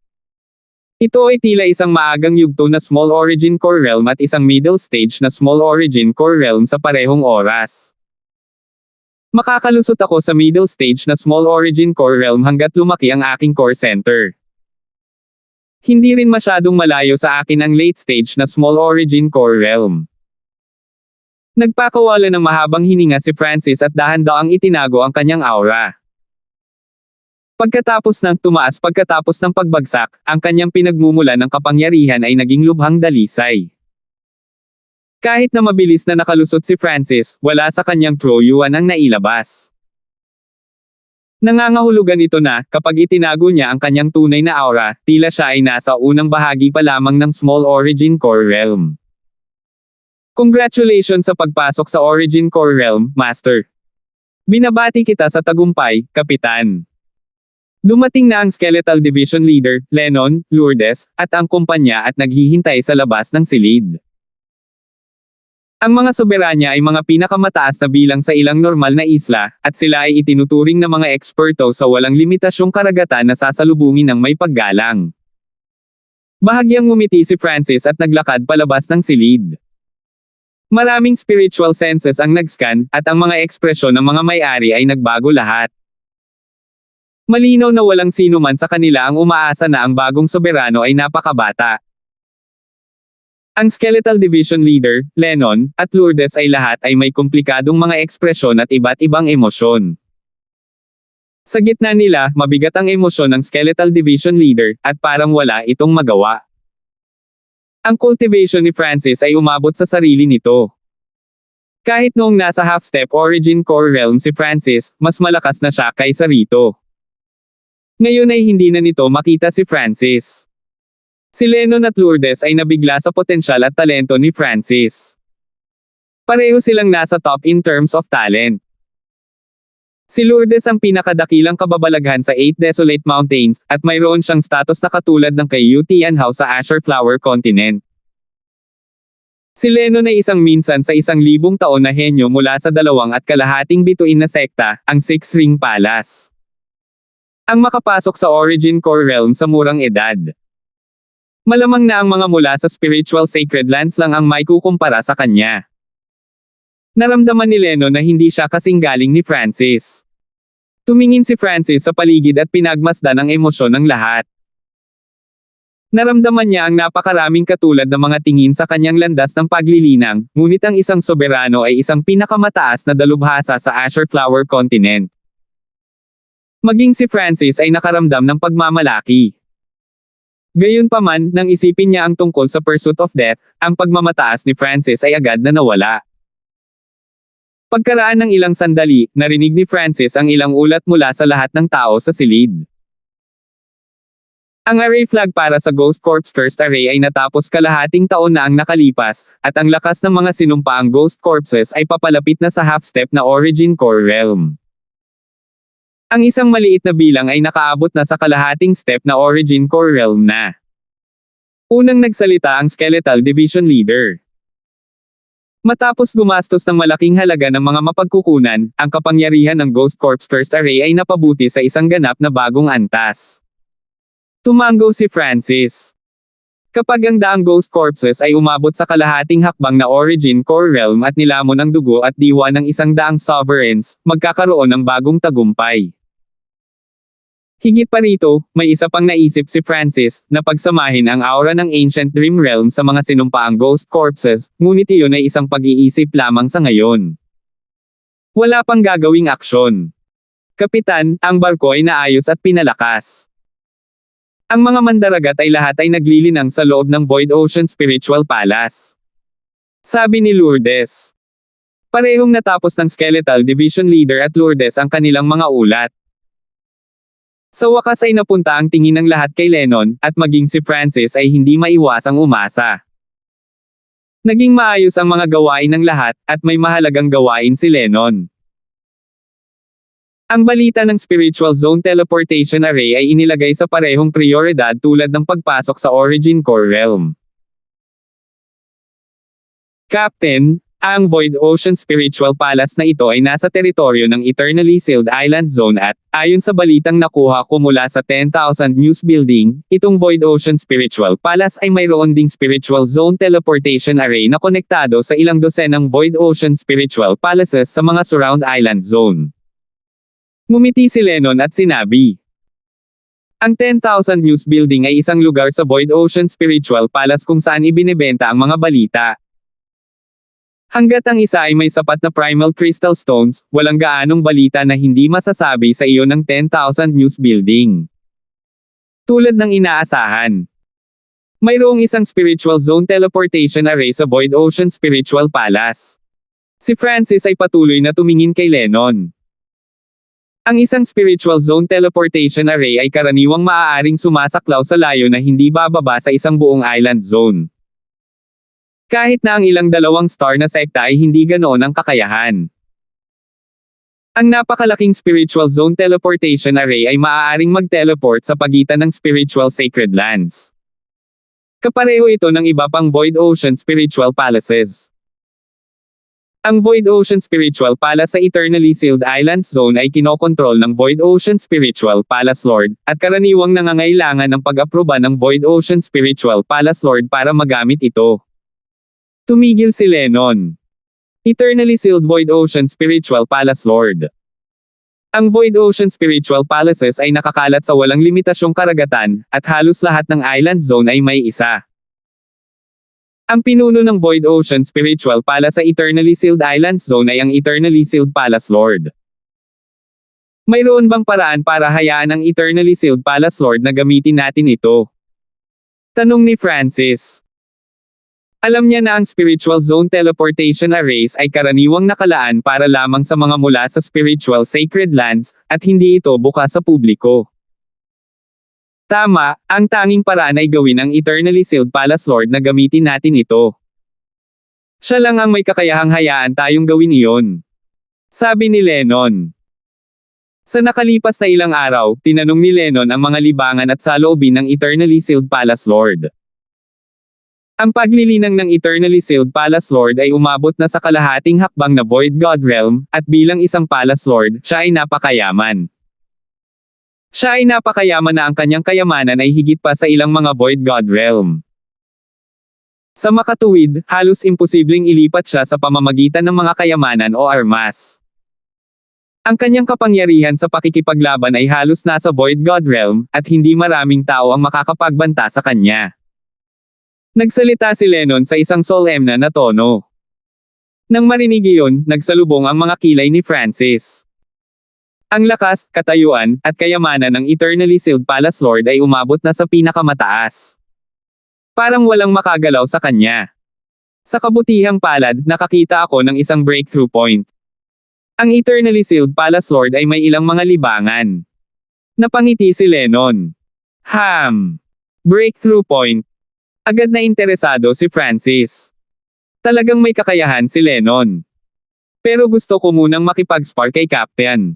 Ito ay tila isang maagang yugto na Small Origin Core Realm at isang middle stage na Small Origin Core Realm sa parehong oras. Makakalusot ako sa middle stage na Small Origin Core Realm hanggat lumaki ang aking core center. Hindi rin masyadong malayo sa akin ang late stage na Small Origin Core Realm. Nagpakawala ng mahabang hininga si Francis at dahan-daang itinago ang kanyang aura. Pagkatapos ng pagbagsak, ang kanyang pinagmumula ng kapangyarihan ay naging lubhang dalisay. Kahit na mabilis na nakalusot si Francis, wala sa kanyang True Yuan ang nailabas. Nangangahulugan ito na, kapag itinago niya ang kanyang tunay na aura, tila siya ay nasa unang bahagi pa lamang ng Small Origin Core Realm. Congratulations sa pagpasok sa Origin Core Realm, Master. Binabati kita sa tagumpay, Kapitan. Dumating na ang Skeletal Division Leader, Lennon, Lourdes, at ang kumpanya at naghihintay sa labas ng silid. Ang mga soberanya ay mga pinakamataas na bilang sa ilang normal na isla, at sila ay itinuturing na mga eksperto sa walang limitasyong karagatan na sasalubungin ng may paggalang. Bahagyang ngumiti si Francis at naglakad palabas ng silid. Maraming spiritual senses ang nag-scan, at ang mga ekspresyon ng mga may-ari ay nagbago lahat. Malinaw na walang sino man sa kanila ang umaasa na ang bagong soberano ay napakabata. Ang Skeletal Division Leader, Lennon, at Lourdes ay lahat ay may komplikadong mga ekspresyon at iba't ibang emosyon. Sa gitna nila, mabigat ang emosyon ng Skeletal Division Leader, at parang wala itong magawa. Ang cultivation ni Francis ay umabot sa sarili nito. Kahit noong nasa half-step Origin Core Realm si Francis, mas malakas na siya kaysa rito. Ngayon ay hindi na nito makita si Francis. Si Lennon at Lourdes ay nabigla sa potensyal at talento ni Francis. Pareho silang nasa top in terms of talent. Si Lourdes ang pinakadakilang kababalaghan sa 8 Desolate Mountains, at mayroon siyang status na katulad ng kay Yu Tianhao sa Azure Flower Continent. Si Lennon ay isang minsan sa 1,000 taon na henyo mula sa 2.5 bituin na sekta, ang Six Ring Palace. Ang makapasok sa Origin Core Realm sa murang edad. Malamang na ang mga mula sa spiritual sacred lands lang ang may kukumpara sa kanya. Naramdaman ni Lennon na hindi siya kasing galing ni Francis. Tumingin si Francis sa paligid at pinagmasdan ang emosyon ng lahat. Naramdaman niya ang napakaraming katulad na mga tingin sa kanyang landas ng paglilinang, ngunit ang isang soberano ay isang pinakamataas na dalubhasa sa Azure Flower Continent. Maging si Francis ay nakaramdam ng pagmamalaki. Gayunpaman, nang isipin niya ang tungkol sa pursuit of death, ang pagmamataas ni Francis ay agad na nawala. Pagkaraan ng ilang sandali, narinig ni Francis ang ilang ulat mula sa lahat ng tao sa silid. Ang array flag para sa Ghost Corps Cursed Array ay natapos kalahating taon na ang nakalipas, at ang lakas ng mga sinumpaang Ghost Corpses ay papalapit na sa half-step na Origin Core Realm. Ang isang maliit na bilang ay nakaabot na sa kalahating step na Origin Core Realm na. Unang nagsalita ang Skeletal Division Leader. Matapos gumastos ng malaking halaga ng mga mapagkukunan, ang kapangyarihan ng Ghost Corps Cursed Array ay napabuti sa isang ganap na bagong antas. Tumango si Francis. Kapag ang daang Ghost Corpses ay umabot sa kalahating hakbang na Origin Core Realm at nilamon ang dugo at diwa ng 100 sovereigns, magkakaroon ng bagong tagumpay. Higit pa rito, may isa pang naisip si Francis, na pagsamahin ang aura ng Ancient Dream Realm sa mga sinumpaang Ghost Corpses, ngunit iyon ay isang pag-iisip lamang sa ngayon. Wala pang gagawing aksyon. Kapitan, ang barko ay naayos at pinalakas. Ang mga mandaragat ay lahat ay naglilinang sa loob ng Void Ocean Spiritual Palace. Sabi ni Lourdes. Parehong natapos ng Skeletal Division Leader at Lourdes ang kanilang mga ulat. Sa wakas ay napunta ang tingin ng lahat kay Lennon, at maging si Francis ay hindi maiwasang umasa. Naging maayos ang mga gawain ng lahat, at may mahalagang gawain si Lennon. Ang balita ng Spiritual Zone Teleportation Array ay inilagay sa parehong prioridad tulad ng pagpasok sa Origin Core Realm. Captain, ang Void Ocean Spiritual Palace na ito ay nasa teritoryo ng Eternally Sealed Island Zone at, ayon sa balitang nakuha ko mula sa 10,000 News Building, itong Void Ocean Spiritual Palace ay mayroon ding Spiritual Zone Teleportation Array na konektado sa ilang dosenang Void Ocean Spiritual Palaces sa mga surround island zone. Ngumiti si Lennon at sinabi. Ang 10,000 News Building ay isang lugar sa Void Ocean Spiritual Palace kung saan ibinebenta ang mga balita. Hanggat ang isa ay may sapat na Primal Crystal Stones, walang gaanong balita na hindi masasabi sa iyo ng 10,000 News Building. Tulad ng inaasahan. Mayroong isang Spiritual Zone Teleportation Array sa Void Ocean Spiritual Palace. Si Francis ay patuloy na tumingin kay Lennon. Ang isang Spiritual Zone Teleportation Array ay karaniwang maaaring sumasaklaw sa layo na hindi bababa sa isang buong island zone. Kahit na ang ilang 2 star na sekta ay hindi ganoon ang kakayahan. Ang napakalaking Spiritual Zone Teleportation Array ay maaaring mag-teleport sa pagitan ng Spiritual Sacred Lands. Kapareho ito ng iba pang Void Ocean Spiritual Palaces. Ang Void Ocean Spiritual Palace sa Eternally Sealed Islands Zone ay kinokontrol ng Void Ocean Spiritual Palace Lord, at karaniwang nangangailangan ng pag-aproba ng Void Ocean Spiritual Palace Lord para magamit ito. Tumigil si Lennon. Eternally Sealed Void Ocean Spiritual Palace Lord. Ang Void Ocean Spiritual Palaces ay nakakalat sa walang limitasyong karagatan, at halos lahat ng island zone ay may isa. Ang pinuno ng Void Ocean Spiritual Palace sa Eternally Sealed Islands Zone ay ang Eternally Sealed Palace Lord. Mayroon bang paraan para hayaan ang Eternally Sealed Palace Lord na gamitin natin ito? Tanong ni Francis. Alam niya na ang Spiritual Zone Teleportation Arrays ay karaniwang nakalaan para lamang sa mga mula sa Spiritual Sacred Lands, at hindi ito bukas sa publiko. Tama, ang tanging paraan ay gawin ang Eternally Sealed Palace Lord na gamitin natin ito. Siya lang ang may kakayahang hayaan tayong gawin iyon. Sabi ni Lennon. Sa nakalipas na ilang araw, tinanong ni Lennon ang mga libangan at saloobin ng Eternally Sealed Palace Lord. Ang paglilinang ng Eternally Sealed Palace Lord ay umabot na sa kalahating hakbang na Void God Realm, at bilang isang Palace Lord, siya ay napakayaman. Siya ay napakayaman na ang kanyang kayamanan ay higit pa sa ilang mga Void God Realm. Sa makatuwid, halos imposibleng ilipat siya sa pamamagitan ng mga kayamanan o armas. Ang kanyang kapangyarihan sa pakikipaglaban ay halos nasa Void God Realm, at hindi maraming tao ang makakapagbanta sa kanya. Nagsalita si Lennon sa isang solemn na tono. Nang marinig iyon, nagsalubong ang mga kilay ni Francis. Ang lakas, katayuan, at kayamanan ng Eternally Sealed Palace Lord ay umabot na sa pinakamataas. Parang walang makagalaw sa kanya. Sa kabutihang palad, nakakita ako ng isang breakthrough point. Ang Eternally Sealed Palace Lord ay may ilang mga libangan. Napangiti si Lennon. Breakthrough point. Agad na interesado si Francis. Talagang may kakayahan si Lennon. Pero gusto ko munang makipag-spar kay Captain.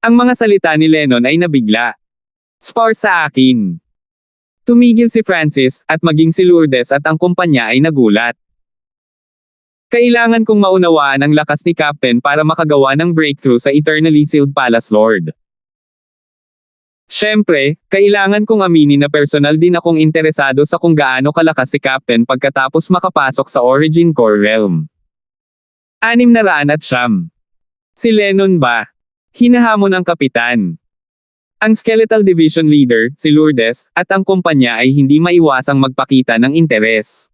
Ang mga salita ni Lennon ay nabigla. Spar sa akin. Tumigil si Francis, at maging si Lourdes at ang kumpanya ay nagulat. Kailangan kong maunawaan ang lakas ni Captain para makagawa ng breakthrough sa Eternally Sealed Palace Lord. Siyempre, kailangan kong aminin na personal din akong interesado sa kung gaano kalakas si Captain pagkatapos makapasok sa Origin Core Realm. 609. Si Lennon ba? Hinahamon ang kapitan. Ang Skeletal Division Leader, si Lourdes, at ang kumpanya ay hindi maiwasang magpakita ng interes.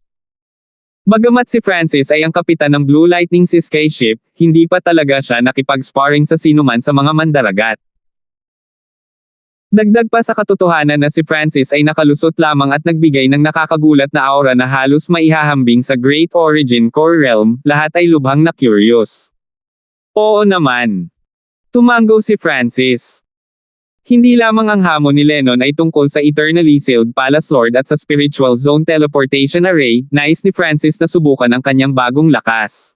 Bagamat si Francis ay ang kapitan ng Blue Lightning Siskay ship, hindi pa talaga siya nakipag-sparring sa sinuman sa mga mandaragat. Dagdag pa sa katotohanan na si Francis ay nakalusot lamang at nagbigay ng nakakagulat na aura na halos maihahambing sa Great Origin Core Realm, lahat ay lubhang na curious. Oo naman. Tumango si Francis. Hindi lamang ang hamon ni Lennon ay tungkol sa Eternally Sealed Palace Lord at sa Spiritual Zone Teleportation Array, nais ni Francis na subukan ang kanyang bagong lakas.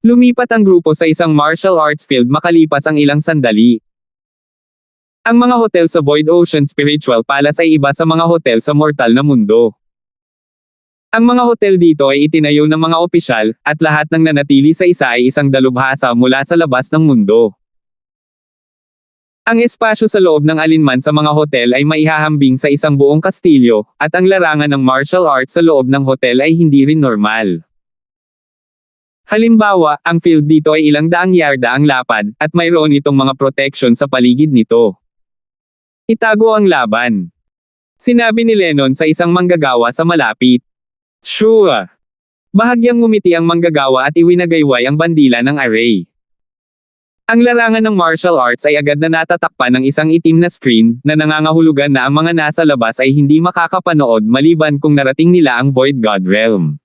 Lumipat ang grupo sa isang martial arts field makalipas ang ilang sandali. Ang mga hotel sa Void Ocean Spiritual Palace ay iba sa mga hotel sa mortal na mundo. Ang mga hotel dito ay itinayo ng mga opisyal, at lahat ng nanatili sa isa ay isang dalubhasa mula sa labas ng mundo. Ang espasyo sa loob ng alinman sa mga hotel ay maihahambing sa isang buong kastilyo, at ang larangan ng martial arts sa loob ng hotel ay hindi rin normal. Halimbawa, ang field dito ay ilang daang yarda ang lapad, at mayroon itong mga protection sa paligid nito. Itago ang laban. Sinabi ni Lennon sa isang manggagawa sa malapit. Sure. Bahagyang ngumiti ang manggagawa at iwinagayway ang bandila ng array. Ang larangan ng martial arts ay agad na natatakpan ng isang itim na screen, na nangangahulugan na ang mga nasa labas ay hindi makakapanood maliban kung narating nila ang Void God Realm.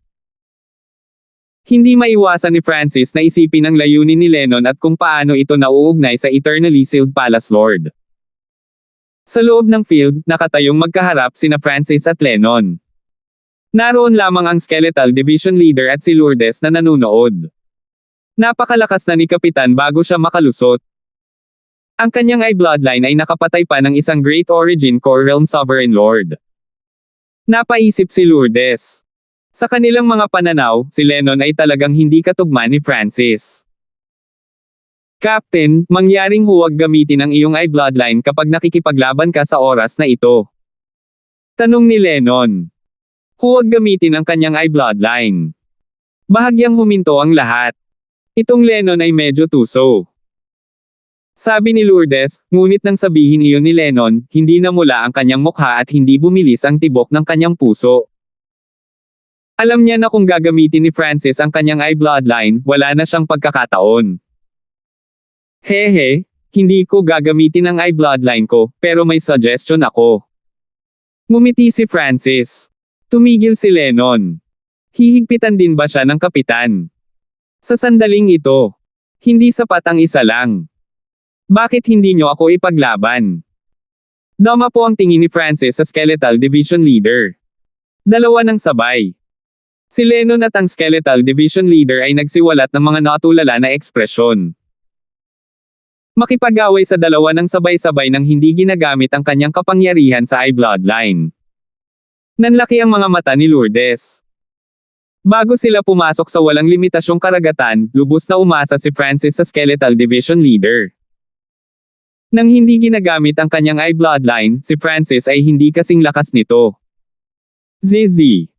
Hindi maiwasan ni Francis na isipin ang layunin ni Lennon at kung paano ito nauugnay sa Eternally Sealed Palace Lord. Sa loob ng field, nakatayong magkaharap sina Francis at Lennon. Naroon lamang ang Skeletal Division Leader at si Lourdes na nanunood. Napakalakas na ni Kapitan bago siya makalusot. Ang kanyang eye bloodline ay nakapatay pa ng isang Great Origin Core Realm Sovereign Lord. Napaisip si Lourdes. Sa kanilang mga pananaw, si Lennon ay talagang hindi katugma ni Francis. Captain, mangyaring huwag gamitin ang iyong eye bloodline kapag nakikipaglaban ka sa oras na ito. Tanong ni Lennon. Huwag gamitin ang kanyang eye bloodline. Bahagyang huminto ang lahat. Itong Lennon ay medyo tuso. Sabi ni Lourdes, ngunit nang sabihin iyon ni Lennon, hindi namula ang kanyang mukha at hindi bumilis ang tibok ng kanyang puso. Alam niya na kung gagamitin ni Francis ang kanyang eye bloodline, wala na siyang pagkakataon. Hehe, hindi ko gagamitin ang eye bloodline ko, pero may suggestion ako. Ngumiti si Francis. Tumigil si Lennon. Hihigpitan din ba siya ng kapitan? Sa sandaling ito, hindi sapat ang isa lang. Bakit hindi nyo ako ipaglaban? Dama po ang tingin ni Francis sa Skeletal Division Leader. Dalawa ng sabay. Si Lennon at ang Skeletal Division Leader ay nagsiwalat ng mga natulala na ekspresyon. Makipag-away sa dalawa ng sabay-sabay nang hindi ginagamit ang kanyang kapangyarihan sa eye bloodline. Nanlaki ang mga mata ni Lourdes. Bago sila pumasok sa walang limitasyong karagatan, lubos na umasa si Francis sa Skeletal Division Leader. Nang hindi ginagamit ang kanyang eye bloodline, si Francis ay hindi kasing lakas nito. Zizi.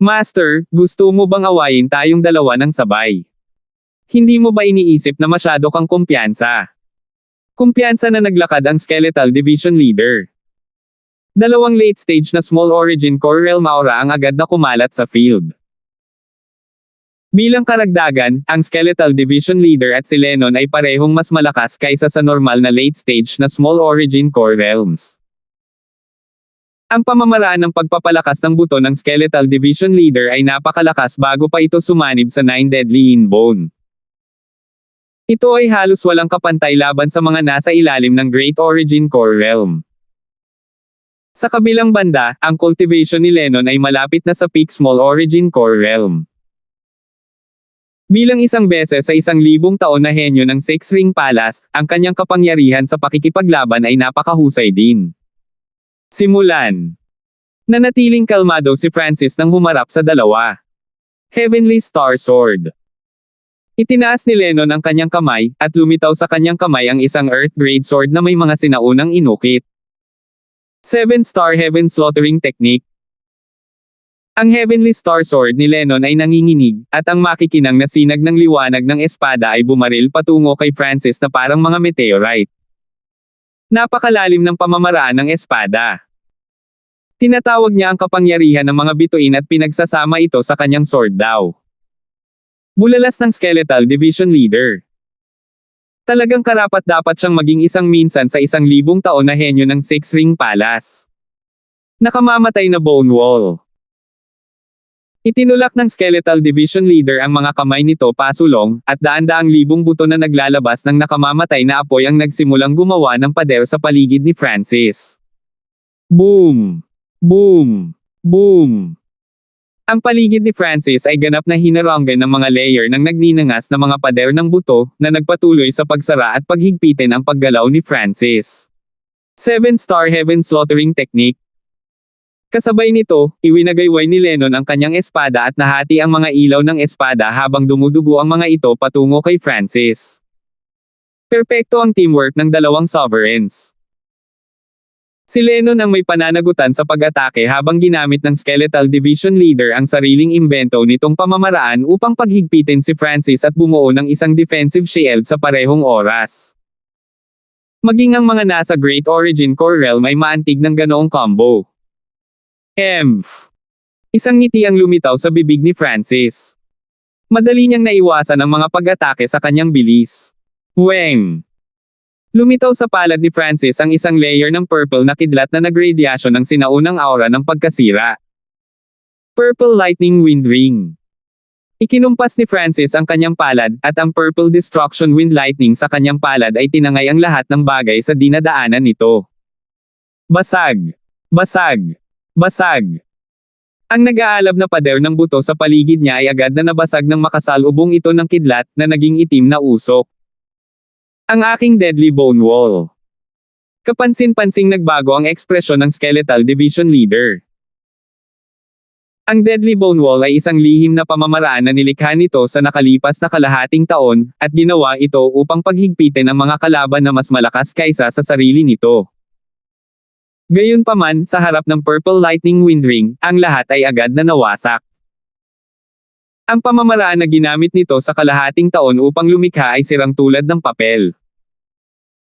Master, gusto mo bang awayin tayong dalawa ng sabay? Hindi mo ba iniisip na masyado kang kumpiyansa? Kumpiyansa na naglakad ang Skeletal Division Leader. Dalawang late stage na Small Origin Core Realm Aura ang agad na kumalat sa field. Bilang karagdagan, ang Skeletal Division Leader at si Lennon ay parehong mas malakas kaysa sa normal na late stage na Small Origin Core Realms. Ang pamamaraan ng pagpapalakas ng buto ng Skeletal Division Leader ay napakalakas bago pa ito sumanib sa 9 Deadly Inbone. Ito ay halos walang kapantay laban sa mga nasa ilalim ng Great Origin Core Realm. Sa kabilang banda, ang cultivation ni Lennon ay malapit na sa peak Small Origin Core Realm. Bilang isang beses sa 1,000 taon na henyo ng Six Ring Palace, ang kanyang kapangyarihan sa pakikipaglaban ay napakahusay din. Simulan. Nanatiling kalmado si Francis nang humarap sa dalawa. Heavenly Star Sword. Itinaas ni Lennon ang kanyang kamay, at lumitaw sa kanyang kamay ang isang Earth Grade Sword na may mga sinaunang inukit. 7-star Heaven Slaughtering Technique. Ang Heavenly Star Sword ni Lennon ay nanginginig, at ang makikinang na sinag ng liwanag ng espada ay bumaril patungo kay Francis na parang mga meteorite. Napakalalim ng pamamaraan ng espada. Tinatawag niya ang kapangyarihan ng mga bituin at pinagsasama ito sa kanyang sword daw. Bulalas ng Skeletal Division Leader. Talagang karapat-dapat siyang maging isang minsan sa 1,000 taon na henyo ng Six Ring Palace. Nakamamatay na Bone Wall. Itinulak ng Skeletal Division Leader ang mga kamay nito pasulong, at daan-daang libong buto na naglalabas ng nakamamatay na apoy ang nagsimulang gumawa ng pader sa paligid ni Francis. Boom! Boom! Boom! Ang paligid ni Francis ay ganap na hinaranggan ng mga layer ng nagninangas na mga pader ng buto, na nagpatuloy sa pagsara at paghigpitin ang paggalaw ni Francis. 7-star Heaven Slaughtering Technique. Kasabay nito, iwinagayway ni Lennon ang kanyang espada at nahati ang mga ilaw ng espada habang dumudugo ang mga ito patungo kay Francis. Perpekto ang teamwork ng dalawang sovereigns. Si Lennon ang may pananagutan sa pag-atake habang ginamit ng Skeletal Division Leader ang sariling imbento nitong pamamaraan upang paghigpitin si Francis at bumuo ng isang defensive shield sa parehong oras. Maging ang mga nasa Great Origin Core Realm ay maantig ng ganoong combo. Isang ngiti ang lumitaw sa bibig ni Francis. Madali niyang naiwasan ang mga pag-atake sa kanyang bilis. Weng! Lumitaw sa palad ni Francis ang isang layer ng purple na kidlat na nagradiation ng sinaunang aura ng pagkasira. Purple Lightning Wind Ring. Ikinumpas ni Francis ang kanyang palad, at ang Purple Destruction Wind Lightning sa kanyang palad ay tinangay ang lahat ng bagay sa dinadaanan nito. Basag! Basag! Basag! Ang nag-aalab na pader ng buto sa paligid niya ay agad na nabasag ng makasalubong ito ng kidlat na naging itim na usok. Ang aking Deadly Bone Wall. Kapansin-pansing nagbago ang ekspresyon ng Skeletal Division Leader. Ang Deadly Bone Wall ay isang lihim na pamamaraan na nilikha nito sa nakalipas na kalahating taon, at ginawa ito upang paghigpitin ang mga kalaban na mas malakas kaysa sa sarili nito. Gayunpaman, sa harap ng Purple Lightning Wind Ring, ang lahat ay agad na nawasak. Ang pamamaraan na ginamit nito sa kalahating taon upang lumikha ay sirang tulad ng papel.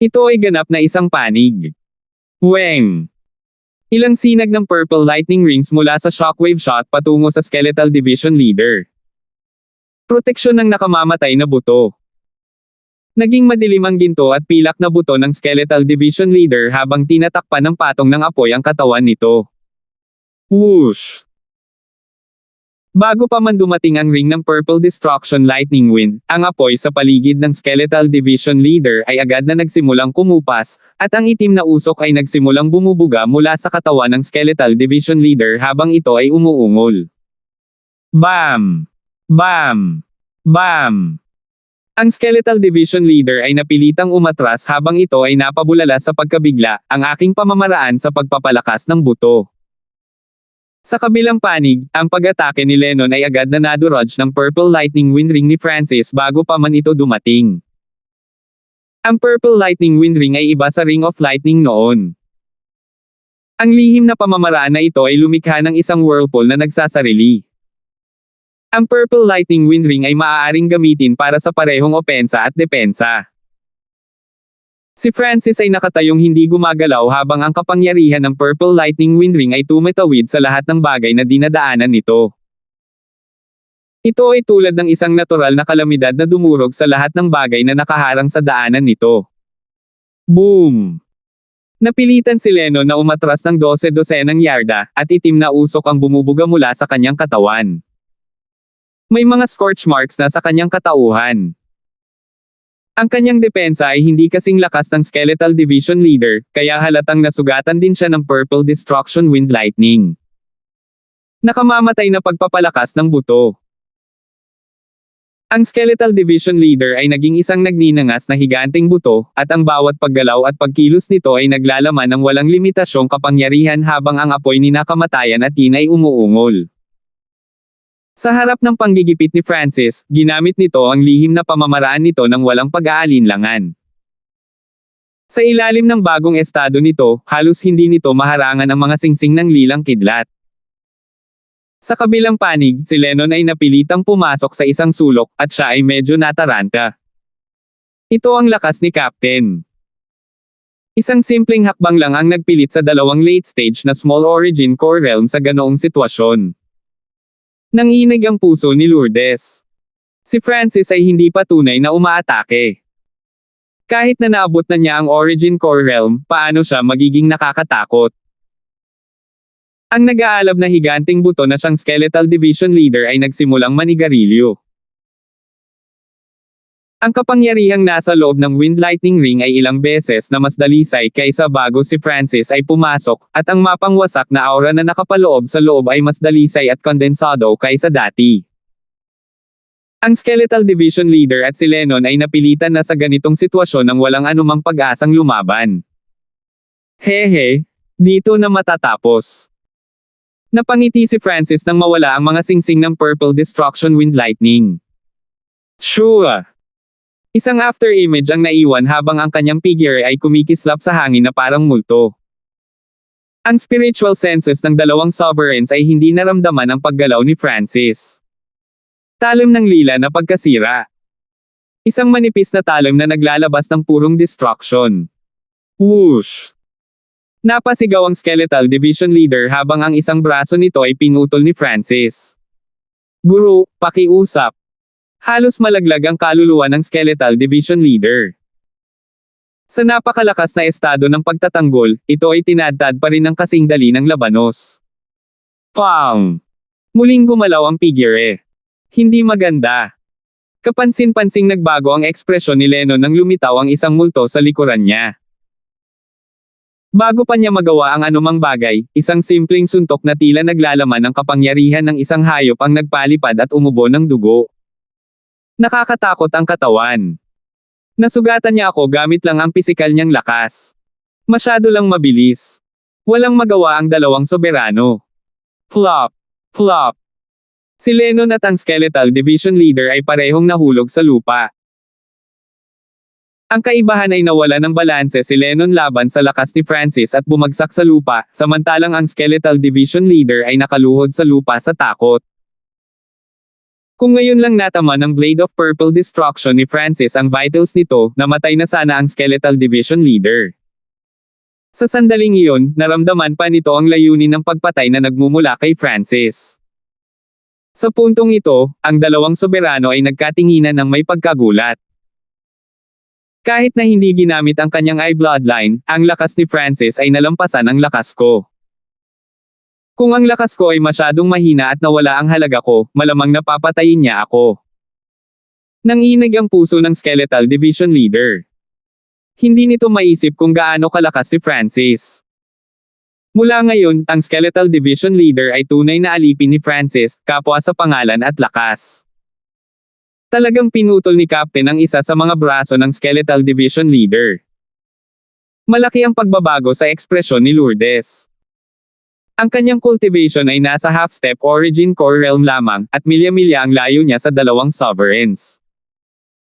Ito ay ganap na isang panig. Weng! Ilang sinag ng Purple Lightning Rings mula sa Shockwave Shot patungo sa Skeletal Division Leader. Proteksyon ng nakamamatay na buto. Naging madilim ang ginto at pilak na buto ng Skeletal Division Leader habang tinatakpan ng patong ng apoy ang katawan nito. Whoosh! Bago pa man dumating ang ring ng Purple Destruction Lightning Wind, ang apoy sa paligid ng Skeletal Division Leader ay agad na nagsimulang kumupas, at ang itim na usok ay nagsimulang bumubuga mula sa katawan ng Skeletal Division Leader habang ito ay umuungol. Bam! Bam! Bam! Ang Skeletal Division Leader ay napilitang umatras habang ito ay napabulala sa pagkabigla, ang aking pamamaraan sa pagpapalakas ng buto. Sa kabilang panig, ang pag-atake ni Lennon ay agad na nadurage ng Purple Lightning Wind Ring ni Francis bago pa man ito dumating. Ang Purple Lightning Wind Ring ay iba sa Ring of Lightning noon. Ang lihim na pamamaraan na ito ay lumikha ng isang whirlpool na nagsasarili. Ang Purple Lightning Wind Ring ay maaaring gamitin para sa parehong opensa at depensa. Si Francis ay nakatayong hindi gumagalaw habang ang kapangyarihan ng Purple Lightning Wind Ring ay tumitawid sa lahat ng bagay na dinadaanan nito. Ito ay tulad ng isang natural na kalamidad na dumurog sa lahat ng bagay na nakaharang sa daanan nito. Boom! Napilitan si Lennon na umatras ng 12-dosenang yarda, at itim na usok ang bumubuga mula sa kanyang katawan. May mga scorch marks na sa kanyang katauhan. Ang kanyang depensa ay hindi kasing lakas ng Skeletal Division Leader, kaya halatang nasugatan din siya ng Purple Destruction Wind Lightning. Nakamamatay na pagpapalakas ng buto. Ang Skeletal Division Leader ay naging isang nagninangas na higanteng buto, at ang bawat paggalaw at pagkilos nito ay naglalaman ng walang limitasyong kapangyarihan habang ang apoy ni nakamatayan at tin ay umuungol. Sa harap ng panggigipit ni Francis, ginamit nito ang lihim na pamamaraan nito ng walang pag-aalinlangan. Sa ilalim ng bagong estado nito, halos hindi nito maharangan ang mga singsing ng lilang kidlat. Sa kabilang panig, si Lennon ay napilitang pumasok sa isang sulok, at siya ay medyo nataranta. Ito ang lakas ni Captain. Isang simpleng hakbang lang ang nagpilit sa dalawang late stage na Small Origin Core Realm sa ganoong sitwasyon. Nanginig ang puso ni Lourdes. Si Francis ay hindi pa tunay na umaatake. Kahit na naabot na niya ang Origin Core Realm, paano siya magiging nakakatakot? Ang nag-aalab na higanteng buto na siyang Skeletal Division Leader ay nagsimulang manigarilyo. Ang kapangyarihang nasa loob ng Wind Lightning Ring ay ilang beses na mas dalisay kaysa bago si Francis ay pumasok, at ang mapangwasak na aura na nakapaloob sa loob ay mas dalisay at kondensado kaysa dati. Ang Skeletal Division Leader at si Lennon ay napilitan na sa ganitong sitwasyon ng walang anumang pag-asang lumaban. Hehe, dito na matatapos. Napangiti si Francis nang mawala ang mga singsing ng Purple Destruction Wind Lightning. Sure! Isang after image ang naiwan habang ang kanyang figure ay kumikislap sa hangin na parang multo. Ang spiritual senses ng dalawang sovereigns ay hindi naramdaman ang paggalaw ni Francis. Talim ng lila na pagkasira. Isang manipis na talim na naglalabas ng purong destruction. Whoosh! Napasigaw ang Skeletal Division Leader habang ang isang braso nito ay pinutol ni Francis. Guru, pakiusap. Halos malaglag ang kaluluwa ng Skeletal Division Leader. Sa napakalakas na estado ng pagtatanggol, ito ay tinadtad pa rin ng kasing dali ng labanos. Pang! Muling gumalaw ang figure. Hindi maganda. Kapansin-pansing nagbago ang ekspresyon ni Lennon nang lumitaw ang isang multo sa likuran niya. Bago pa niya magawa ang anumang bagay, isang simpleng suntok na tila naglalaman ng kapangyarihan ng isang hayop ang nagpalipad at umubo ng dugo. Nakakatakot ang katawan. Nasugatan niya ako gamit lang ang pisikal niyang lakas. Masyado lang mabilis. Walang magawa ang dalawang soberano. Flop! Flop! Si Lennon at ang Skeletal Division Leader ay parehong nahulog sa lupa. Ang kaibahan ay nawala ng balanse si Lennon laban sa lakas ni Francis at bumagsak sa lupa, samantalang ang Skeletal Division Leader ay nakaluhod sa lupa sa takot. Kung ngayon lang natama ng Blade of Purple Destruction ni Francis ang vitals nito, namatay na sana ang Skeletal Division Leader. Sa sandaling iyon, naramdaman pa nito ang layunin ng pagpatay na nagmumula kay Francis. Sa puntong ito, ang dalawang soberano ay nagkatinginan ng may pagkagulat. Kahit na hindi ginamit ang kanyang eye bloodline, ang lakas ni Francis ay nalampasan ang lakas ko. Kung ang lakas ko ay masyadong mahina at nawala ang halaga ko, malamang napapatayin niya ako. Nanginig ang puso ng Skeletal Division Leader. Hindi nito maisip kung gaano kalakas si Francis. Mula ngayon, ang Skeletal Division Leader ay tunay na alipin ni Francis, kapwa sa pangalan at lakas. Talagang pinutol ni Captain ang isa sa mga braso ng Skeletal Division Leader. Malaki ang pagbabago sa ekspresyon ni Lourdes. Ang kanyang cultivation ay nasa half-step origin core realm lamang, at milya-milya ang layo niya sa dalawang sovereigns.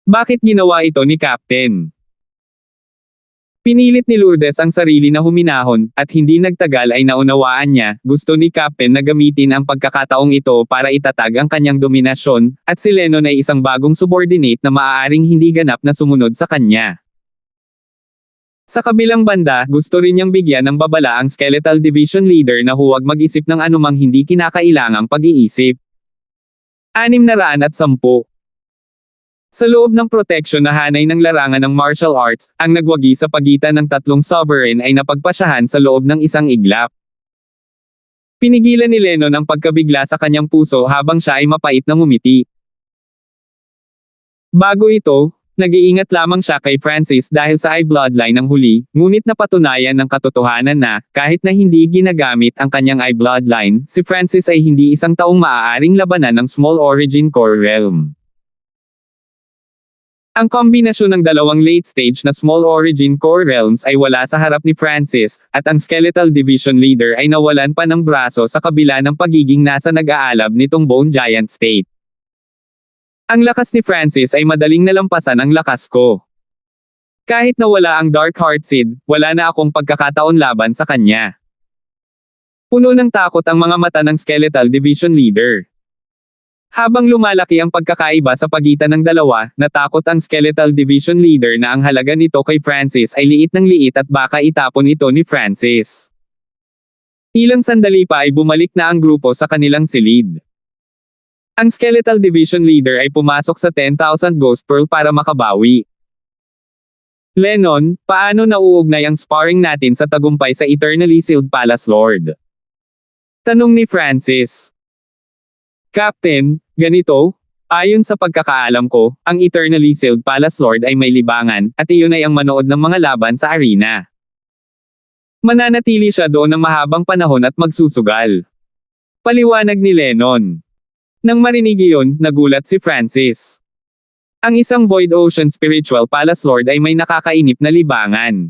Bakit ginawa ito ni Captain? Pinilit ni Lourdes ang sarili na huminahon, at hindi nagtagal ay naunawaan niya, gusto ni Captain na gamitin ang pagkakataong ito para itatag ang kanyang dominasyon, at si Lennon ay isang bagong subordinate na maaaring hindi ganap na sumunod sa kanya. Sa kabilang banda, gusto rin niyang bigyan ng babala ang Skeletal Division Leader na huwag mag-isip ng anumang hindi kinakailangang pag-iisip. 610. Sa loob ng proteksyon na hanay ng larangan ng martial arts, ang nagwagi sa pagitan ng tatlong sovereign ay napagpasyahan sa loob ng isang iglap. Pinigilan ni Lennon ang pagkabigla sa kanyang puso habang siya ay mapait na ngumiti. Bago ito, nag-iingat lamang siya kay Francis dahil sa I-bloodline ng huli, ngunit napatunayan ng katotohanan na, kahit na hindi ginagamit ang kanyang I-bloodline, si Francis ay hindi isang taong maaaring labanan ng Small Origin Core Realm. Ang kombinasyon ng dalawang late-stage na Small Origin Core Realms ay wala sa harap ni Francis, at ang Skeletal Division Leader ay nawalan pa ng braso sa kabila ng pagiging nasa nag-aalab nitong Bone Giant State. Ang lakas ni Francis ay madaling nalampasan ang lakas ko. Kahit na wala ang Dark Heart Seed, wala na akong pagkakataon laban sa kanya. Puno ng takot ang mga mata ng Skeletal Division Leader. Habang lumalaki ang pagkakaiba sa pagitan ng dalawa, natakot ang Skeletal Division Leader na ang halaga nito kay Francis ay liit ng liit at baka itapon ito ni Francis. Ilang sandali pa ay bumalik na ang grupo sa kanilang silid. Ang Skeletal Division Leader ay pumasok sa 10,000 Ghost Pearl para makabawi. Lennon, paano nauugnay ang sparring natin sa tagumpay sa Eternally Sealed Palace Lord? Tanong ni Francis. Captain, ganito, ayon sa pagkakaalam ko, ang Eternally Sealed Palace Lord ay may libangan, at iyon ay ang manood ng mga laban sa arena. Mananatili siya doon ng mahabang panahon at magsusugal. Paliwanag ni Lennon. Nang marinig iyon, nagulat si Francis. Ang isang Void Ocean Spiritual Palace Lord ay may nakakainip na libangan.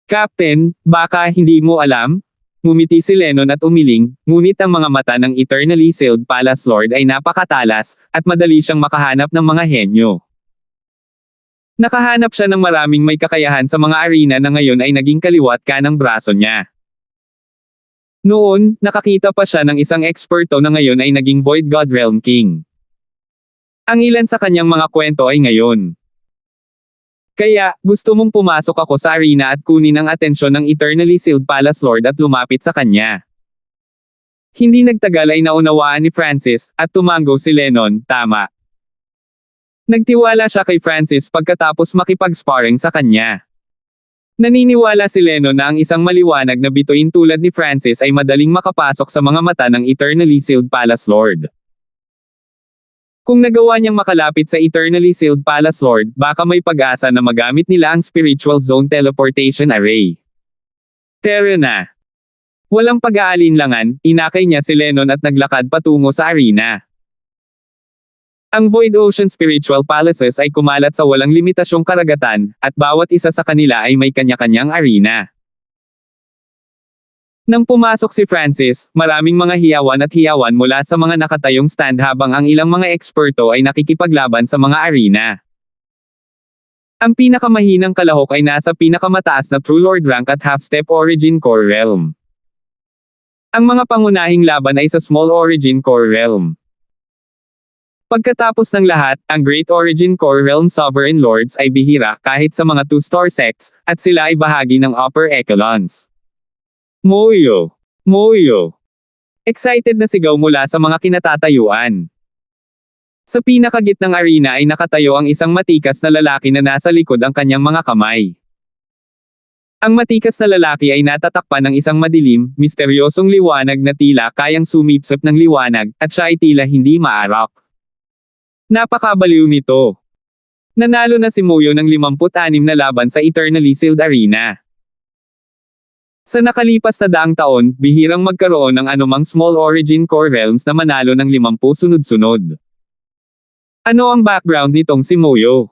Captain, baka hindi mo alam? Ngumiti si Lennon at umiling, ngunit ang mga mata ng Eternally Sealed Palace Lord ay napakatalas, at madali siyang makahanap ng mga henyo. Nakahanap siya ng maraming may kakayahan sa mga arena na ngayon ay naging kaliwat kanang braso niya. Noon, nakakita pa siya ng isang eksperto na ngayon ay naging Void God Realm King. Ang ilan sa kanyang mga kwento ay ngayon. Kaya, gusto mong pumasok ako sa arena at kunin ang atensyon ng Eternally Sealed Palace Lord at lumapit sa kanya. Hindi nagtagal ay naunawaan ni Francis, at tumango si Lennon, tama. Nagtiwala siya kay Francis pagkatapos makipag-sparring sa kanya. Naniniwala si Lennon na ang isang maliwanag na bituin tulad ni Francis ay madaling makapasok sa mga mata ng Eternally Sealed Palace Lord. Kung nagawa niyang makalapit sa Eternally Sealed Palace Lord, baka may pag-asa na magamit nila ang Spiritual Zone Teleportation Array. Tara na. Walang pag-aalinlangan, inakay niya si Lennon at naglakad patungo sa arena. Ang Void Ocean Spiritual Palaces ay kumalat sa walang limitasyong karagatan, at bawat isa sa kanila ay may kanya-kanyang arena. Nang pumasok si Francis, maraming mga hiyawan at hiyawan mula sa mga nakatayong stand habang ang ilang mga eksperto ay nakikipaglaban sa mga arena. Ang pinakamahinang kalahok ay nasa pinakamataas na True Lord rank at half-step Origin Core Realm. Ang mga pangunahing laban ay sa Small Origin Core Realm. Pagkatapos ng lahat, ang Great Origin Core Realm Sovereign Lords ay bihira kahit sa mga 2-star sects, at sila ay bahagi ng upper echelons. Moyo! Moyo! Excited na sigaw mula sa mga kinatatayuan. Sa pinakagitnang arena ay nakatayo ang isang matikas na lalaki na nasa likod ang kanyang mga kamay. Ang matikas na lalaki ay natatakpan ng isang madilim, misteryosong liwanag na tila kayang sumipsip ng liwanag, at siya ay tila hindi maarak. Napakabaliw nito. Nanalo na si Moyo ng 56 na laban sa Eternally Sealed Arena. Sa nakalipas na daang taon, bihirang magkaroon ng anumang Small Origin Core Realms na manalo ng 50 sunod-sunod. Ano ang background nitong si Moyo?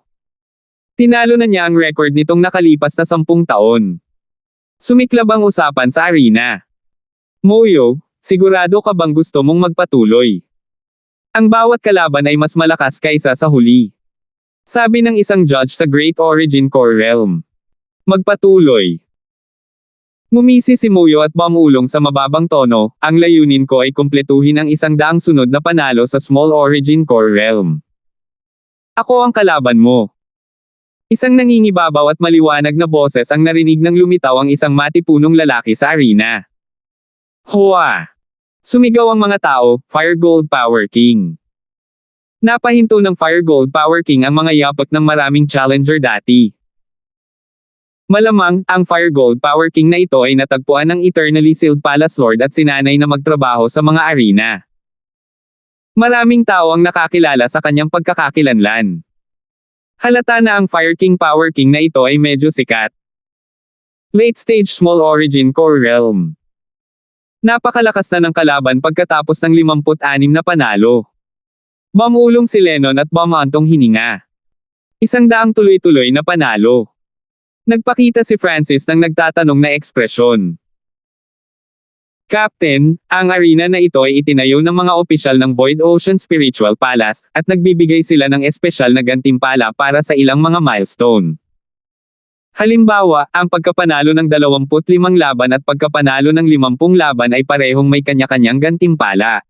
Tinalo na niya ang record nitong nakalipas na 10 taon. Sumiklab ang usapan sa arena. Moyo, sigurado ka bang gusto mong magpatuloy? Ang bawat kalaban ay mas malakas kaysa sa huli. Sabi ng isang judge sa Great Origin Core Realm. Magpatuloy. Ngumisi si Moyo at bumulong sa mababang tono, ang layunin ko ay kumpletuhin ang 100 sunod na panalo sa Small Origin Core Realm. Ako ang kalaban mo. Isang nangingibabaw at maliwanag na boses ang narinig nang lumitaw ang isang matipunong lalaki sa arena. Hua! Sumigaw ang mga tao, Fire Gold Power King. Napahinto ng Fire Gold Power King ang mga yapak ng maraming challenger dati. Malamang, ang Fire Gold Power King na ito ay natagpuan ng Eternally Sealed Palace Lord at sinanay na magtrabaho sa mga arena. Maraming tao ang nakakilala sa kanyang pagkakakilanlan. Halata na ang Fire King Power King na ito ay medyo sikat. Late Stage Small Origin Core Realm. Napakalakas na ng kalaban pagkatapos ng 56 na panalo. Bumulong si Lennon at bumantong hininga. 100 tuloy-tuloy na panalo. Nagpakita si Francis ng nagtatanong na ekspresyon. Captain, ang arena na ito ay itinayo ng mga opisyal ng Void Ocean Spiritual Palace, at nagbibigay sila ng espesyal na gantimpala para sa ilang mga milestone. Halimbawa, ang pagkapanalo ng 25 laban at pagkapanalo ng 50 laban ay parehong may kanya-kanyang gantimpala.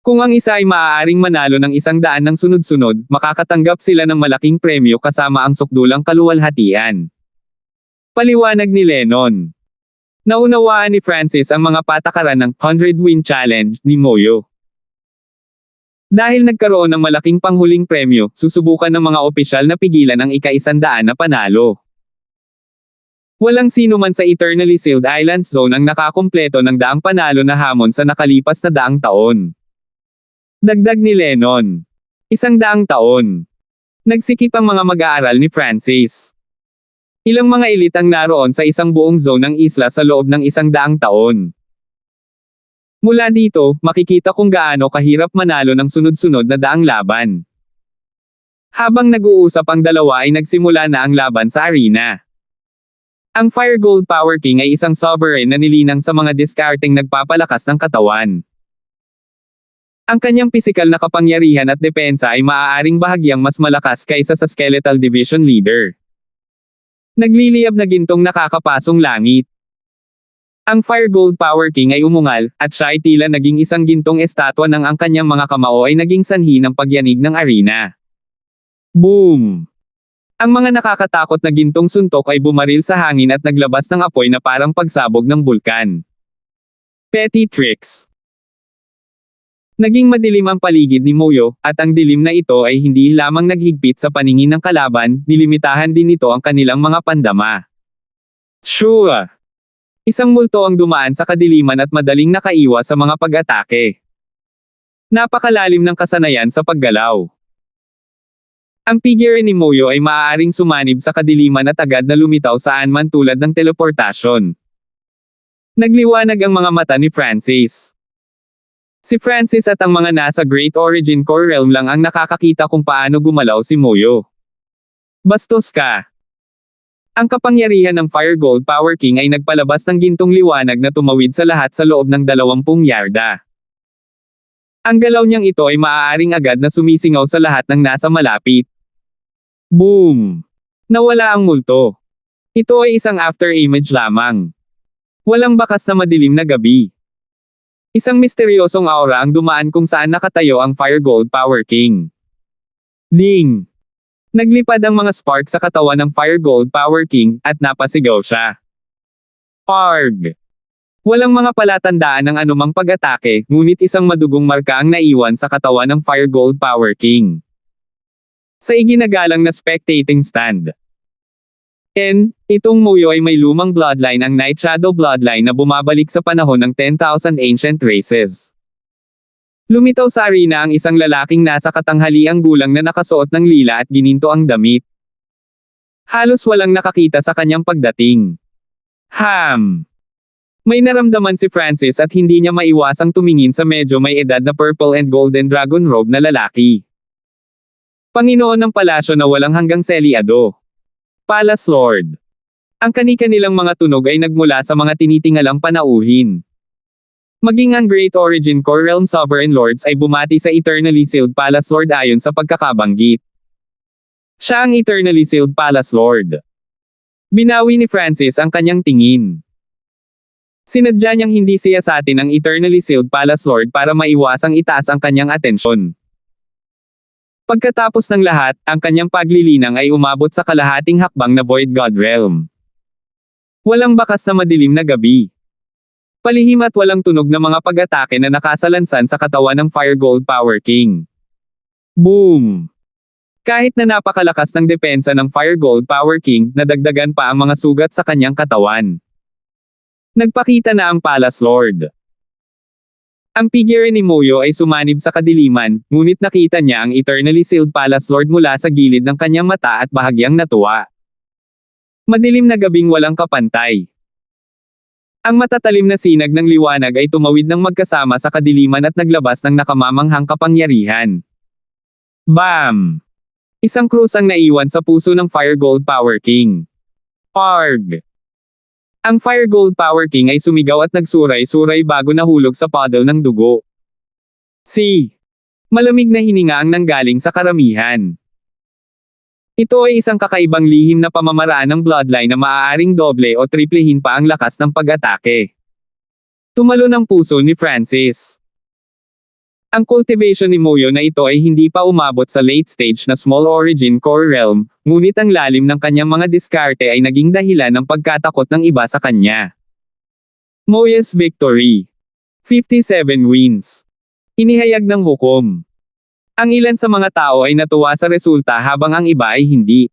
Kung ang isa ay maaaring manalo ng 100 ng sunod-sunod, makakatanggap sila ng malaking premyo kasama ang sukdulang kaluwalhatian. Paliwanag ni Lennon. Naunawaan ni Francis ang mga patakaran ng 100-win challenge ni Moyo. Dahil nagkaroon ng malaking panghuling premyo, susubukan ng mga opisyal na pigilan ang ika-100 na panalo. Walang sino man sa Eternally Sealed Island Zone ang nakakumpleto ng 100 panalo na hamon sa nakalipas na 100 taon. Dagdag ni Lennon. 100 taon. Nagsikip ang mga mag-aaral ni Francis. Ilang mga elite ang naroon sa isang buong zone ng isla sa loob ng 100 taon. Mula dito, makikita kung gaano kahirap manalo ng sunod-sunod na 100 laban. Habang nag-uusap ang dalawa ay nagsimula na ang laban sa arena. Ang Fire Gold Power King ay isang sovereign na nilinang sa mga discarding nagpapalakas ng katawan. Ang kanyang pisikal na kapangyarihan at depensa ay maaaring bahagyang mas malakas kaysa sa Skeletal Division Leader. Nagliliyab na gintong nakakapasong langit. Ang Fire Gold Power King ay umungal, at siya ay tila naging isang gintong estatwa ng ang kanyang mga kamao ay naging sanhi ng pagyanig ng arena. Boom! Ang mga nakakatakot na gintong suntok ay bumaril sa hangin at naglabas ng apoy na parang pagsabog ng bulkan. Petty tricks. Naging madilim ang paligid ni Moyo, at ang dilim na ito ay hindi lamang naghigpit sa paningin ng kalaban, nilimitahan din nito ang kanilang mga pandama. Sure! Isang multo ang dumaan sa kadiliman at madaling nakaiwas sa mga pag-atake. Napakalalim ng kasanayan sa paggalaw. Ang figure ni Moyo ay maaaring sumanib sa kadiliman at agad na lumitaw saan man tulad ng teleportasyon. Nagliwanag ang mga mata ni Francis. Si Francis at ang mga nasa Great Origin Core Realm lang ang nakakakita kung paano gumalaw si Moyo. Bastos ka! Ang kapangyarihan ng Fire Gold Power King ay nagpalabas ng gintong liwanag na tumawid sa lahat sa loob ng 20 yarda. Ang galaw niyang ito ay maaaring agad na sumisingaw sa lahat ng nasa malapit. Boom! Nawala ang multo. Ito ay isang after image lamang. Walang bakas na madilim na gabi. Isang misteryosong aura ang dumaan kung saan nakatayo ang Fire Gold Power King. Ding! Naglipad ang mga spark sa katawan ng Fire Gold Power King, at napasigaw siya. Arg! Walang mga palatandaan ng anumang pag-atake, ngunit isang madugong marka ang naiwan sa katawan ng Fire Gold Power King. Sa iginagalang na spectating stand. Itong Moyo ay may lumang bloodline, ang Night Shadow bloodline na bumabalik sa panahon ng 10,000 ancient races. Lumitaw sa arena ang isang lalaking nasa katanghaliang gulang na nakasuot ng lila at gininto ang damit. Halos walang nakakita sa kanyang pagdating. May naramdaman si Francis at hindi niya maiwasang tumingin sa medyo may edad na purple and golden dragon robe na lalaki. Panginoon ng palasyo na walang hanggang selyado. Palace Lord. Ang kani-kanilang mga tunog ay nagmula sa mga tinitingalang panauhin. Maging ang Great Origin Core Realm Sovereign Lords ay bumati sa Eternally Sealed Palace Lord ayon sa pagkakabanggit. Siya ang Eternally Sealed Palace Lord. Binawi ni Francis ang kanyang tingin. Sinadya niyang hindi siyasatin ang Eternally Sealed Palace Lord para maiwasang itaas ang kanyang atensyon. Pagkatapos ng lahat, ang kanyang paglilinang ay umabot sa kalahating hakbang na Void God Realm. Walang bakas na madilim na gabi. Palihim at walang tunog na mga pag-atake na nakasalansan sa katawan ng Fire Gold Power King. Boom! Kahit na napakalakas ng depensa ng Fire Gold Power King, nadagdagan pa ang mga sugat sa kanyang katawan. Nagpakita na ang Palace Lord. Ang figure ni Moyo ay sumanib sa kadiliman, ngunit nakita niya ang Eternally Sealed Palace Lord mula sa gilid ng kanyang mata at bahagyang natuwa. Madilim na gabing walang kapantay. Ang matatalim na sinag ng liwanag ay tumawid ng magkasama sa kadiliman at naglabas ng nakamamanghang kapangyarihan. Bam! Isang krus ang naiwan sa puso ng Fire Gold Power King. Arg! Ang Fire Gold Power King ay sumigaw at nagsuray-suray bago nahulog sa puddle ng dugo. Malamig na hininga ang nanggaling sa karamihan. Ito ay isang kakaibang lihim na pamamaraan ng bloodline na maaaring doble o triplehin pa ang lakas ng pag-atake. Tumalo ng puso ni Francis. Ang cultivation ni Moyo na ito ay hindi pa umabot sa late stage na Small Origin Core Realm, ngunit ang lalim ng kanyang mga diskarte ay naging dahilan ng pagkatakot ng iba sa kanya. Moyo's victory. 57 wins. Inihayag ng hukom. Ang ilan sa mga tao ay natuwa sa resulta habang ang iba ay hindi.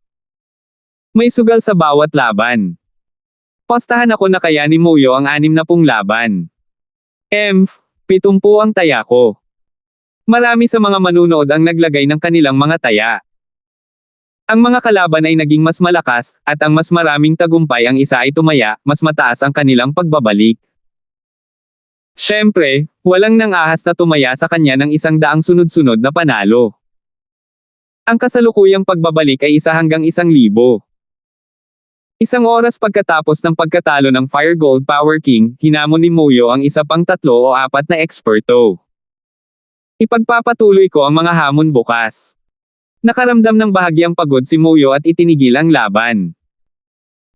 May sugal sa bawat laban. Postahan ako na kaya ni Moyo ang 60 laban. 70 ang taya ko. Marami sa mga manunood ang naglagay ng kanilang mga taya. Ang mga kalaban ay naging mas malakas, at ang mas maraming tagumpay ang isa ay tumaya, mas mataas ang kanilang pagbabalik. Siyempre, walang nang-ahas na tumaya sa kanya ng 100 sunod-sunod na panalo. Ang kasalukuyang pagbabalik ay 1 hanggang 1,000. Isang oras pagkatapos ng pagkatalo ng Fire Gold Power King, hinamon ni Moyo ang isa pang 3 o 4 na eksperto. Ipagpapatuloy ko ang mga hamon bukas. Nakaramdam ng bahagyang pagod si Moyo at itinigil ang laban.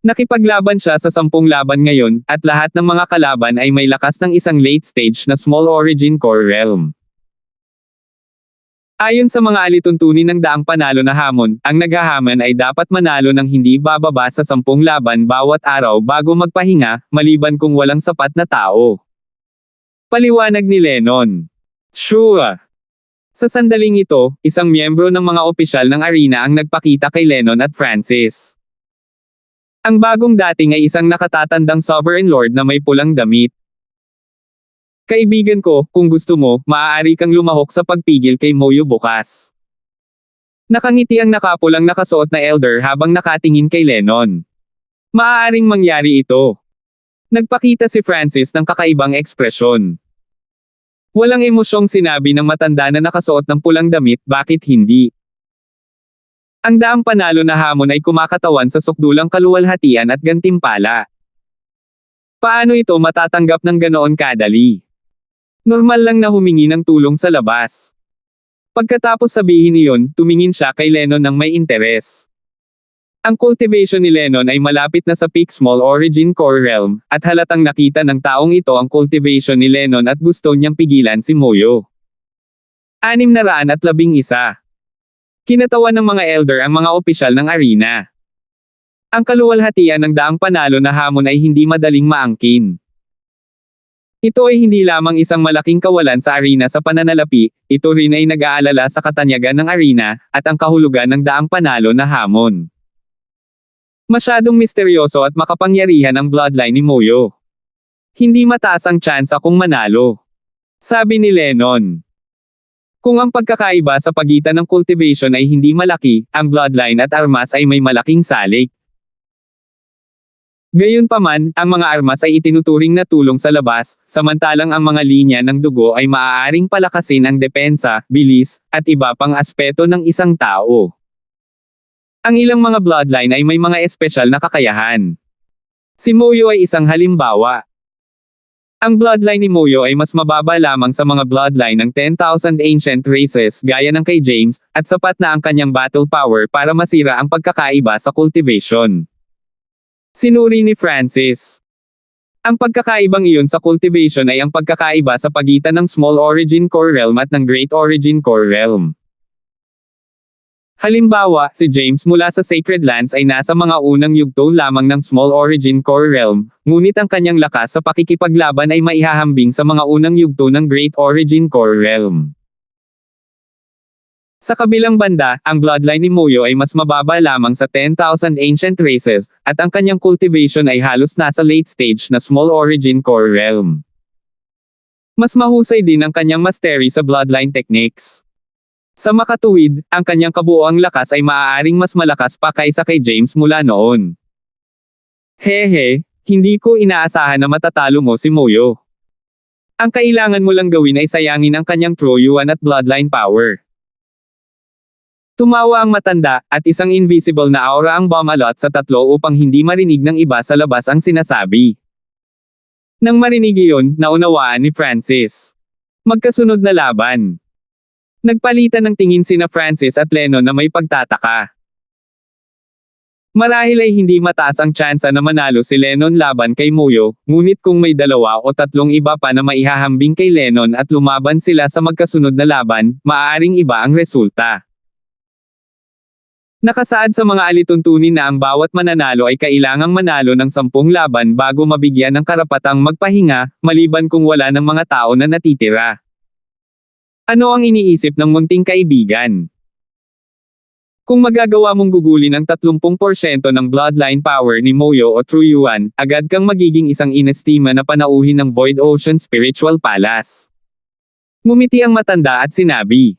Nakipaglaban siya sa 10 laban ngayon, at lahat ng mga kalaban ay may lakas ng isang late stage na Small Origin Core Realm. Ayon sa mga alituntunin ng daang panalo na hamon, ang naghahamon ay dapat manalo ng hindi bababa sa 10 laban bawat araw bago magpahinga, maliban kung walang sapat na tao. Paliwanag ni Lennon. Sure. Sa sandaling ito, isang miyembro ng mga opisyal ng arena ang nagpakita kay Lennon at Francis. Ang bagong dating ay isang nakatatandang Sovereign Lord na may pulang damit. Kaibigan ko, kung gusto mo, maaari kang lumahok sa pagpigil kay Moyo bukas. Nakangiti ang nakapulang nakasuot na elder habang nakatingin kay Lennon. Maaaring mangyari ito. Nagpakita si Francis ng kakaibang ekspresyon. Walang emosyong sinabi ng matanda na nakasuot ng pulang damit, bakit hindi? Ang daang panalo na hamon ay kumakatawan sa sukdulang kaluwalhatian at gantimpala. Paano ito matatanggap ng ganoon kadali? Normal lang na humingi ng tulong sa labas. Pagkatapos sabihin iyon, tumingin siya kay Lennon ng may interes. Ang cultivation ni Lennon ay malapit na sa peak Small Origin Core Realm, at halatang nakita ng taong ito ang cultivation ni Lennon at gusto niyang pigilan si Moyo. 611. Kinatawan ng mga elder ang mga opisyal ng arena. Ang kaluwalhatian ng daang panalo na hamon ay hindi madaling maangkin. Ito ay hindi lamang isang malaking kawalan sa arena sa pananalapi, ito rin ay nag-aalala sa katanyagan ng arena, at ang kahulugan ng daang panalo na hamon. Masyadong misteryoso at makapangyarihan ang bloodline ni Moyo. Hindi mataas ang tsansa kung manalo. Sabi ni Lennon. Kung ang pagkakaiba sa pagitan ng cultivation ay hindi malaki, ang bloodline at armas ay may malaking salik. Gayunpaman, ang mga armas ay itinuturing na tulong sa labas, samantalang ang mga linya ng dugo ay maaaring palakasin ang depensa, bilis, at iba pang aspeto ng isang tao. Ang ilang mga bloodline ay may mga espesyal na kakayahan. Si Moyo ay isang halimbawa. Ang bloodline ni Moyo ay mas mababa lamang sa mga bloodline ng 10,000 ancient races gaya ng kay James, at sapat na ang kanyang battle power para masira ang pagkakaiba sa cultivation. Sinuri ni Francis. Ang pagkakaibang iyon sa cultivation ay ang pagkakaiba sa pagitan ng Small Origin Core Realm at ng Great Origin Core Realm. Halimbawa, si James mula sa Sacred Lands ay nasa mga unang yugto lamang ng Small Origin Core Realm, ngunit ang kanyang lakas sa pakikipaglaban ay maihahambing sa mga unang yugto ng Great Origin Core Realm. Sa kabilang banda, ang bloodline ni Moyo ay mas mababa lamang sa 10,000 ancient races, at ang kanyang cultivation ay halos nasa late stage na Small Origin Core Realm. Mas mahusay din ang kanyang mastery sa bloodline techniques. Sa makatuwid, ang kanyang kabuoang lakas ay maaaring mas malakas pa kaysa kay James mula noon. Hehe, hindi ko inaasahan na matatalo mo si Moyo. Ang kailangan mo lang gawin ay sayangin ang kanyang true yuan at bloodline power. Tumawa ang matanda, at isang invisible na aura ang bumalot sa tatlo upang hindi marinig ng iba sa labas ang sinasabi. Nang marinig iyon, naunawaan ni Francis. Magkasunod na laban. Nagpalitan ng tingin sina Francis at Lennon na may pagtataka. Marahil ay hindi mataas ang tsansa na manalo si Lennon laban kay Moyo, ngunit kung may 2 o 3 iba pa na maihahambing kay Lennon at lumaban sila sa magkasunod na laban, maaaring iba ang resulta. Nakasaad sa mga alituntunin na ang bawat mananalo ay kailangang manalo ng 10 laban bago mabigyan ng karapatang magpahinga, maliban kung wala ng mga tao na natitira. Ano ang iniisip ng munting kaibigan? Kung magagawa mong gugulin ang 30% ng bloodline power ni Moyo o True Yuan, agad kang magiging isang inestima na panauhin ng Void Ocean Spiritual Palace. Ngumiti ang matanda at sinabi.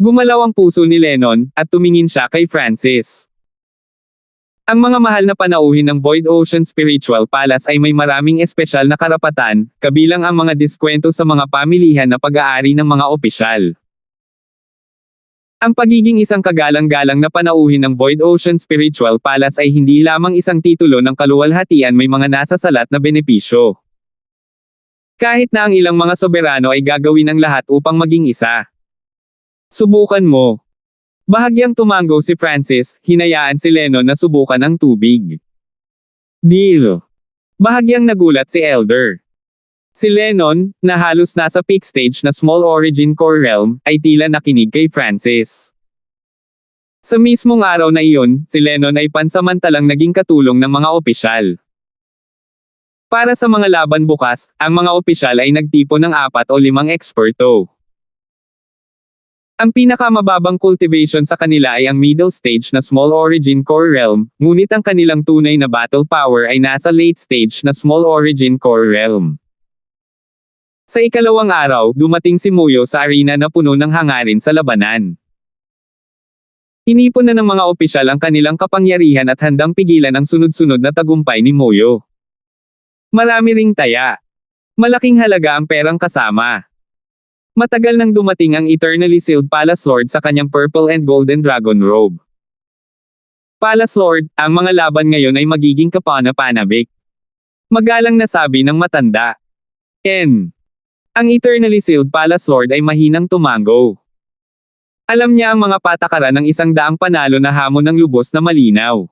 Gumalaw ang puso ni Lennon, at tumingin siya kay Francis. Ang mga mahal na panauhin ng Void Ocean Spiritual Palace ay may maraming espesyal na karapatan, kabilang ang mga diskwento sa mga pamilihan na pag-aari ng mga opisyal. Ang pagiging isang kagalang-galang na panauhin ng Void Ocean Spiritual Palace ay hindi lamang isang titulo ng kaluwalhatian, may mga nasasalat na benepisyo. Kahit na ang ilang mga soberano ay gagawin ang lahat upang maging isa. Subukan mo. Bahagyang tumango si Francis, hinayaan si Lennon na subukan ang tubig. Deal. Bahagyang nagulat si Elder. Si Lennon, na halos nasa peak stage na Small Origin Core Realm, ay tila nakinig kay Francis. Sa mismong araw na iyon, si Lennon ay pansamantalang naging katulong ng mga opisyal. Para sa mga laban bukas, ang mga opisyal ay nagtipon ng 4 o 5 eksperto. Ang pinakamababang cultivation sa kanila ay ang middle stage na Small Origin Core Realm, ngunit ang kanilang tunay na battle power ay nasa late stage na Small Origin Core Realm. Sa ikalawang araw, dumating si Moyo sa arena na puno ng hangarin sa labanan. Inipon na ng mga opisyal ang kanilang kapangyarihan at handang pigilan ang sunod-sunod na tagumpay ni Moyo. Marami ring taya. Malaking halaga ang perang kasama. Matagal nang dumating ang Eternally Sealed Palace Lord sa kanyang purple and golden dragon robe. Palace Lord, ang mga laban ngayon ay magiging kapana-panabik. Magalang na sabi ng matanda. Ang Eternally Sealed Palace Lord ay mahinang tumango. Alam niya ang mga patakaran ng 100 panalo na hamon ng lubos na malinaw.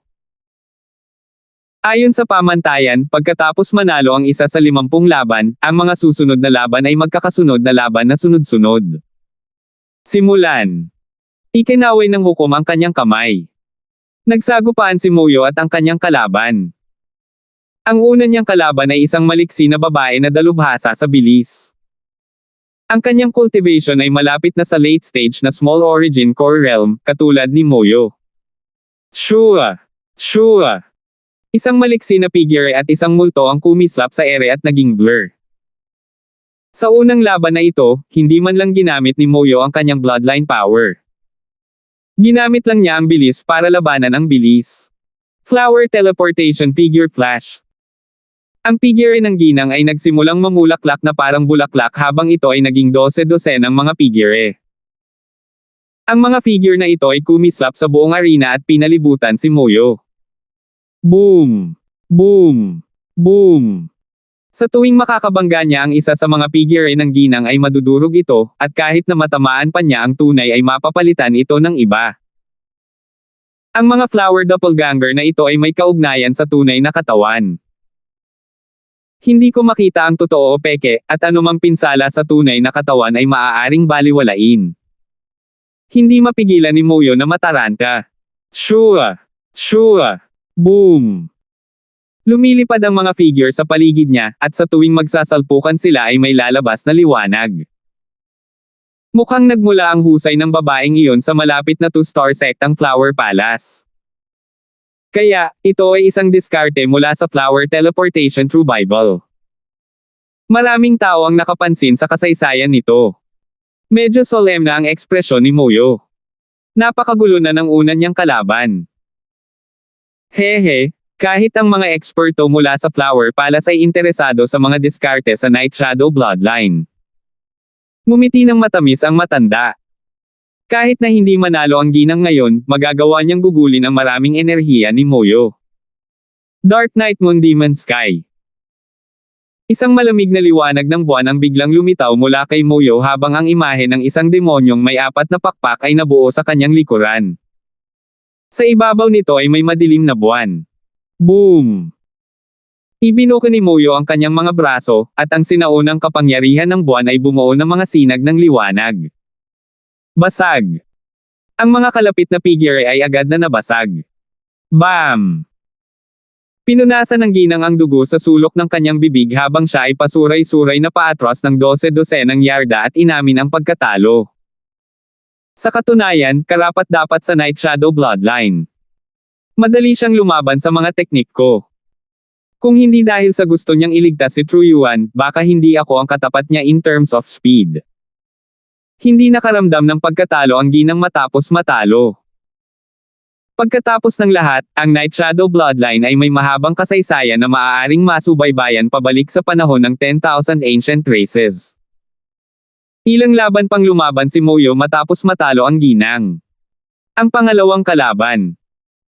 Ayon sa pamantayan, pagkatapos manalo ang isa sa 50 laban, ang mga susunod na laban ay magkakasunod na laban na sunod-sunod. Simulan. Ikinaway ng hukom ang kanyang kamay. Nagsagupaan si Moyo at ang kanyang kalaban. Ang una niyang kalaban ay isang maliksi na babae na dalubhasa sa bilis. Ang kanyang cultivation ay malapit na sa late stage na Small Origin Core Realm, katulad ni Moyo. Shua! Isang maliksi na figure at isang multo ang kumislap sa ere at naging blur. Sa unang laban na ito, hindi man lang ginamit ni Moyo ang kanyang bloodline power. Ginamit lang niya ang bilis para labanan ang bilis. Flower Teleportation Figure Flash. Ang figure ng ginang ay nagsimulang mamulaklak na parang bulaklak habang ito ay naging 12 ng mga figure. Ang mga figure na ito ay kumislap sa buong arena at pinalibutan si Moyo. Boom! Boom! Boom! Sa tuwing makakabangga niya ang isa sa mga figure ng ginang ay madudurog ito, at kahit na matamaan pa niya ang tunay ay mapapalitan ito ng iba. Ang mga flower doppelganger na ito ay may kaugnayan sa tunay na katawan. Hindi ko makita ang totoo o peke, at anumang pinsala sa tunay na katawan ay maaaring baliwalain. Hindi mapigilan ni Moyo na mataranta. Shua! Shua! Boom! Lumilipad ang mga figure sa paligid niya, at sa tuwing magsasalpukan sila ay may lalabas na liwanag. Mukhang nagmula ang husay ng babaeng iyon sa malapit na two-star sektang Flower Palace. Kaya, ito ay isang diskarte mula sa Flower Teleportation through Bible. Maraming tao ang nakapansin sa kasaysayan nito. Medyo solemn na ang ekspresyon ni Moyo. Napakagulo na ng una niyang kalaban. Hehe. Kahit ang mga eksperto mula sa Flower Palace ay interesado sa mga diskarte sa Night Shadow Bloodline. Ngumiti ng matamis ang matanda. Kahit na hindi manalo ang ginang ngayon, magagawa niyang gugulin ang maraming enerhiya ni Moyo. Dark Night Moon Demon Sky. Isang malamig na liwanag ng buwan ang biglang lumitaw mula kay Moyo habang ang imahe ng isang demonyong may 4 na pakpak ay nabuo sa kanyang likuran. Sa ibabaw nito ay may madilim na buwan. Boom! Ibinuko ni Moyo ang kanyang mga braso, at ang sinaunang kapangyarihan ng buwan ay bumuo ng mga sinag ng liwanag. Basag! Ang mga kalapit na figure ay agad na nabasag. Bam! Pinunasan ng ginang ang dugo sa sulok ng kanyang bibig habang siya ay pasuray-suray na paatras ng 12-dosenang yarda at inamin ang pagkatalo. Sa katunayan, karapat-dapat sa Night Shadow Bloodline. Madali siyang lumaban sa mga teknik ko. Kung hindi dahil sa gusto niyang iligtas si Truyuan, baka hindi ako ang katapat niya in terms of speed. Hindi nakaramdam ng pagkatalo ang ginang matapos matalo. Pagkatapos ng lahat, ang Night Shadow Bloodline ay may mahabang kasaysayan na maaaring masubaybayan pabalik sa panahon ng 10,000 ancient races. Ilang laban pang lumaban si Moyo matapos matalo ang ginang. Ang pangalawang kalaban.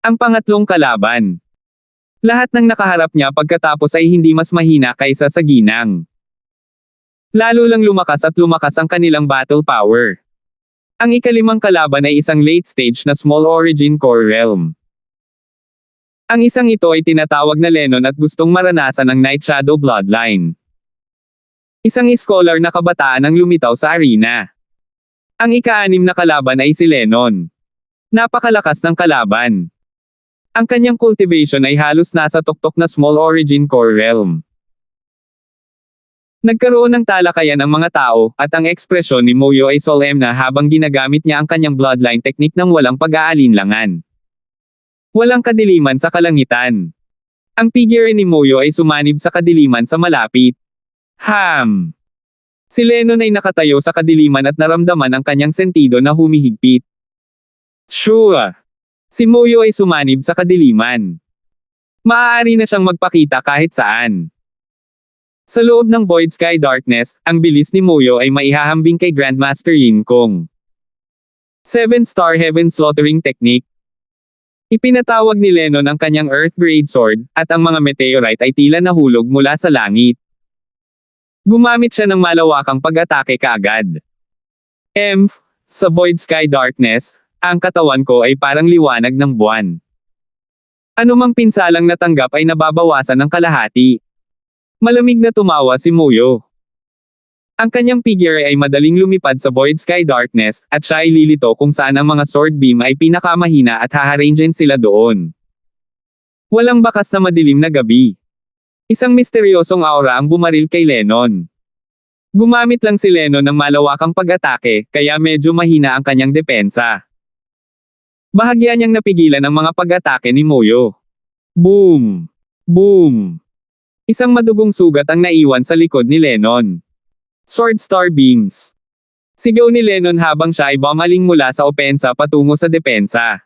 Ang pangatlong kalaban. Lahat ng nakaharap niya pagkatapos ay hindi mas mahina kaysa sa ginang. Lalo lang lumakas ang kanilang battle power. Ang ikalimang kalaban ay isang late stage na small origin core realm. Ang isang ito ay tinatawag na Lennon at gustong maranasan ang Night Shadow Bloodline. Isang scholar na kabataan ang lumitaw sa arena. Ang ika-6 na kalaban ay si Lennon. Napakalakas ng kalaban. Ang kanyang cultivation ay halos nasa tuktok na small origin core realm. Nagkaroon ng talakayan ang mga tao, at ang ekspresyon ni Moyo ay solemn na habang ginagamit niya ang kanyang bloodline technique ng walang pag-aalinlangan. Walang kadiliman sa kalangitan. Ang figure ni Moyo ay sumanib sa kadiliman sa malapit. Ham! Si Lennon ay nakatayo sa kadiliman at naramdaman ang kanyang sentido na humihigpit. Shua! Si Moyo ay sumanib sa kadiliman. Maaari na siyang magpakita kahit saan. Sa loob ng Void Sky Darkness, ang bilis ni Moyo ay maihahambing kay Grandmaster Yin Kong. 7-star Heaven Slaughtering Technique. Ipinatawag ni Lennon ang kanyang Earth Grade Sword, at ang mga meteorite ay tila nahulog mula sa langit. Gumamit siya ng malawakang pag-atake kaagad. Sa Void Sky Darkness, ang katawan ko ay parang liwanag ng buwan. Anumang pinsalang natanggap ay nababawasan ng kalahati. Malamig na tumawa si Moyo. Ang kanyang figure ay madaling lumipad sa Void Sky Darkness, at siya ay lilito kung saan ang mga sword beam ay pinakamahina at haharangen sila doon. Walang bakas na madilim na gabi. Isang misteryosong aura ang bumaril kay Lennon. Gumamit lang si Lennon ng malawakang pag-atake, kaya medyo mahina ang kanyang depensa. Bahagya niyang napigilan ang mga pag-atake ni Moyo. Boom! Boom! Isang madugong sugat ang naiwan sa likod ni Lennon. Sword Star Beams. Sigaw ni Lennon habang siya ay bumaling mula sa opensa patungo sa depensa.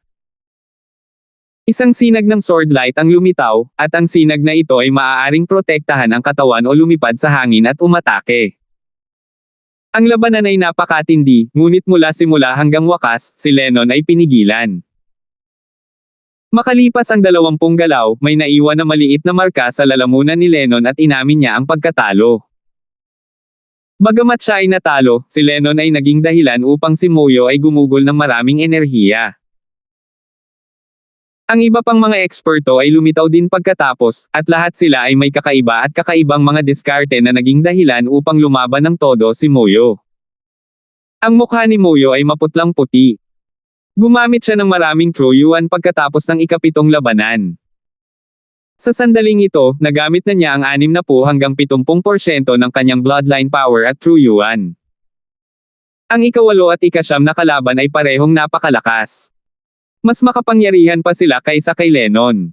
Isang sinag ng sword light ang lumitaw, at ang sinag na ito ay maaaring protektahan ang katawan o lumipad sa hangin at umatake. Ang labanan ay napakatindi, ngunit mula simula hanggang wakas, si Lennon ay pinigilan. Makalipas ang 20 galaw, may naiwan na maliit na marka sa lalamunan ni Lennon at inamin niya ang pagkatalo. Bagamat siya ay natalo, si Lennon ay naging dahilan upang si Moyo ay gumugol ng maraming enerhiya. Ang iba pang mga eksperto ay lumitaw din pagkatapos, at lahat sila ay may kakaiba at kakaibang mga diskarte na naging dahilan upang lumaban ng todo si Moyo. Ang mukha ni Moyo ay maputlang puti. Gumamit siya ng maraming Trueyuan pagkatapos ng ikapitong labanan. Sa sandaling ito, nagamit na niya ang 60 hanggang 70% ng kanyang bloodline power at Trueyuan. Ang ika-8 at ika-9 na kalaban ay parehong napakalakas. Mas makapangyarihan pa sila kaysa kay Lennon.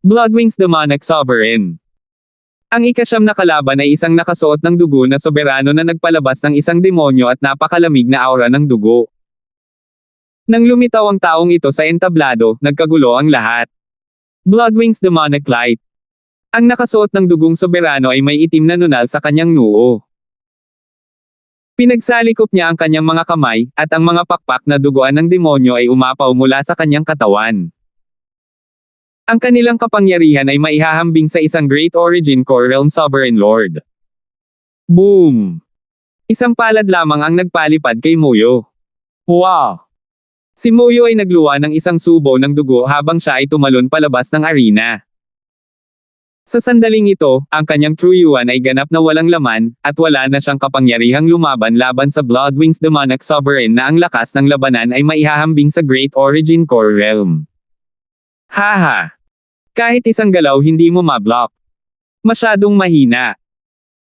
Bloodwings Demonic Sovereign. Ang ika-9 na kalaban ay isang nakasuot ng dugo na soberano na nagpalabas ng isang demonyo at napakalamig na aura ng dugo. Nang lumitaw ang taong ito sa entablado, nagkagulo ang lahat. Bloodwings Demonic Light. Ang nakasuot ng dugong soberano ay may itim na nunal sa kanyang noo. Pinagsalikop niya ang kanyang mga kamay, at ang mga pakpak na duguan ng demonyo ay umapaw mula sa kanyang katawan. Ang kanilang kapangyarihan ay maihahambing sa isang Great Origin Core Realm Sovereign Lord. Boom! Isang palad lamang ang nagpalipad kay Moyo. Wow! Si Moyo ay nagluwa ng isang subo ng dugo habang siya ay tumalon palabas ng arena. Sa sandaling ito, ang kanyang Trueyuan ay ganap na walang laman, at wala na siyang kapangyarihang lumaban laban sa Bloodwings Demonic Sovereign na ang lakas ng labanan ay maihahambing sa Great Origin Core Realm. Haha! Kahit isang galaw hindi mo mablock. Masyadong mahina.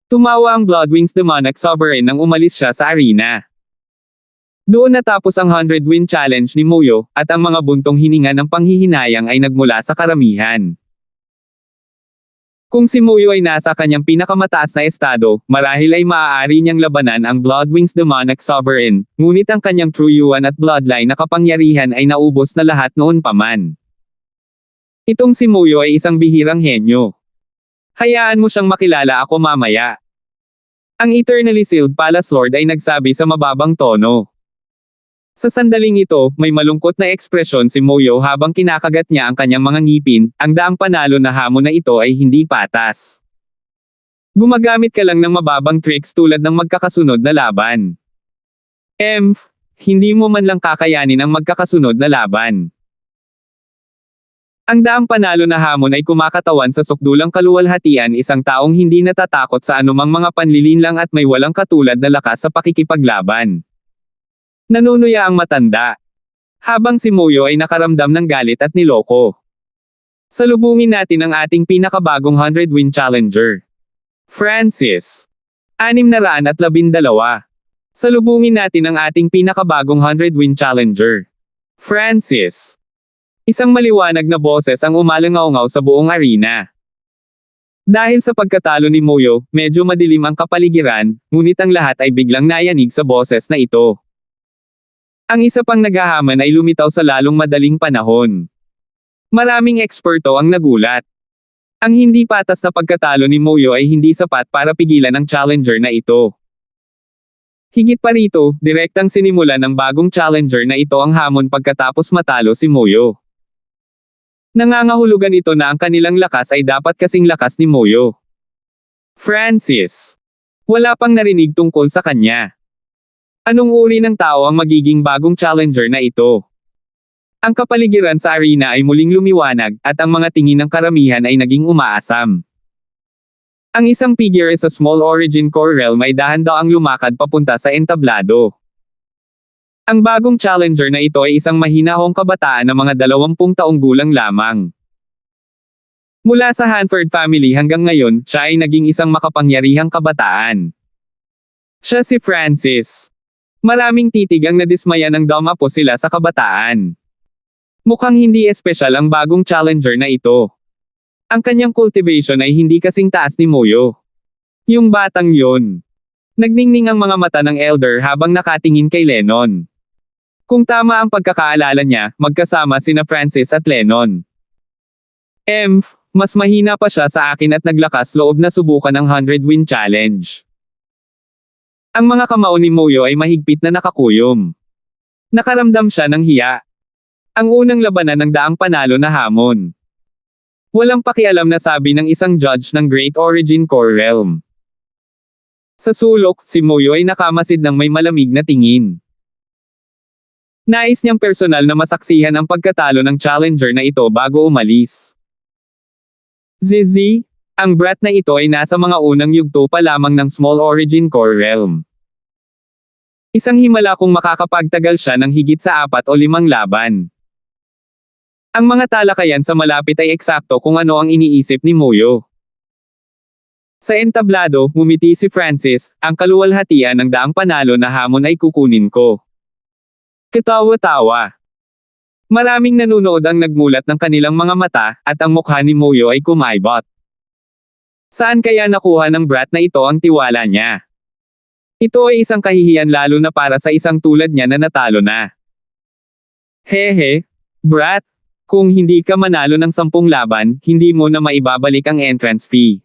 Tumawa ang Bloodwings Demonic Sovereign nang umalis siya sa arena. Doon natapos ang 100-win challenge ni Moyo, at ang mga buntong hininga ng panghihinayang ay nagmula sa karamihan. Kung si Moyo ay nasa kanyang pinakamataas na estado, marahil ay maaari niyang labanan ang Bloodwings Demonic Sovereign, ngunit ang kanyang Trueyuan at Bloodline na kapangyarihan ay naubos na lahat noon pa man. Itong si Moyo ay isang bihirang henyo. Hayaan mo siyang makilala ako mamaya. Ang Eternally Sealed Palace Lord ay nagsabi sa mababang tono. Sa sandaling ito, may malungkot na ekspresyon si Moyo habang kinakagat niya ang kanyang mga ngipin, ang daang panalo na hamon na ito ay hindi patas. Gumagamit ka lang ng mababang tricks tulad ng magkakasunod na laban. Hindi mo man lang kakayanin ang magkakasunod na laban. Ang daang panalo na hamon ay kumakatawan sa sukdulang kaluwalhatian, isang taong hindi natatakot sa anumang mga panlilinlang at may walang katulad na lakas sa pakikipaglaban. Nanunuya ang matanda. Habang si Moyo ay nakaramdam ng galit at niloko. Salubungin natin ang ating pinakabagong 100-win challenger. Francis. 612. Salubungin natin ang ating pinakabagong 100-win challenger. Francis. Isang maliwanag na boses ang umalangaw-ngaw sa buong arena. Dahil sa pagkatalo ni Moyo, medyo madilim ang kapaligiran, ngunit ang lahat ay biglang nayanig sa boses na ito. Ang isa pang naghahaman ay lumitaw sa lalong madaling panahon. Maraming eksperto ang nagulat. Ang hindi patas na pagkatalo ni Moyo ay hindi sapat para pigilan ang challenger na ito. Higit pa rito, direktang sinimulan ng bagong challenger na ito ang hamon pagkatapos matalo si Moyo. Nangangahulugan ito na ang kanilang lakas ay dapat kasing lakas ni Moyo. Francis. Wala pang narinig tungkol sa kanya. Anong uri ng tao ang magiging bagong challenger na ito? Ang kapaligiran sa arena ay muling lumiwanag, at ang mga tingin ng karamihan ay naging umaasam. Ang isang figure sa Small Origin Core Realm ay dahan-daang lumakad papunta sa entablado. Ang bagong challenger na ito ay isang mahinahong kabataan na mga 20 taong gulang lamang. Mula sa Hanford family hanggang ngayon, siya ay naging isang makapangyarihang kabataan. Siya si Francis. Maraming titig ang nadismaya ng dumapo sila sa kabataan. Mukhang hindi espesyal ang bagong challenger na ito. Ang kanyang cultivation ay hindi kasing taas ni Moyo. Yung batang yon. Nagningning ang mga mata ng elder habang nakatingin kay Lennon. Kung tama ang pagkakaalala niya, magkasama sina Francis at Lennon. Mas mahina pa siya sa akin at naglakas loob na subukan ang 100-win challenge. Ang mga kamao ni Moyo ay mahigpit na nakakuyom. Nakaramdam siya ng hiya. Ang unang labanan ng daang panalo na hamon. Walang pakialam na sabi ng isang judge ng Great Origin Core Realm. Sa sulok, si Moyo ay nakamasid ng may malamig na tingin. Nais niyang personal na masaksihan ang pagkatalo ng challenger na ito bago umalis. Zizi, ang brat na ito ay nasa mga unang yugto pa lamang ng Small Origin Core Realm. Isang himala kung makakapagtagal siya ng higit sa 4 o 5 laban. Ang mga talakayan sa malapit ay eksakto kung ano ang iniisip ni Moyo. Sa entablado, ngumiti si Francis, ang kaluwalhatian ng daang panalo na hamon ay kukunin ko. Katawa-tawa. Maraming nanunood ang nagmulat ng kanilang mga mata, at ang mukha ni Moyo ay kumaibot. Saan kaya nakuha ng brat na ito ang tiwala niya? Ito ay isang kahihiyan lalo na para sa isang tulad niya na natalo na. Hehe, brat. Kung hindi ka manalo ng 10 laban, hindi mo na maibabalik ang entrance fee.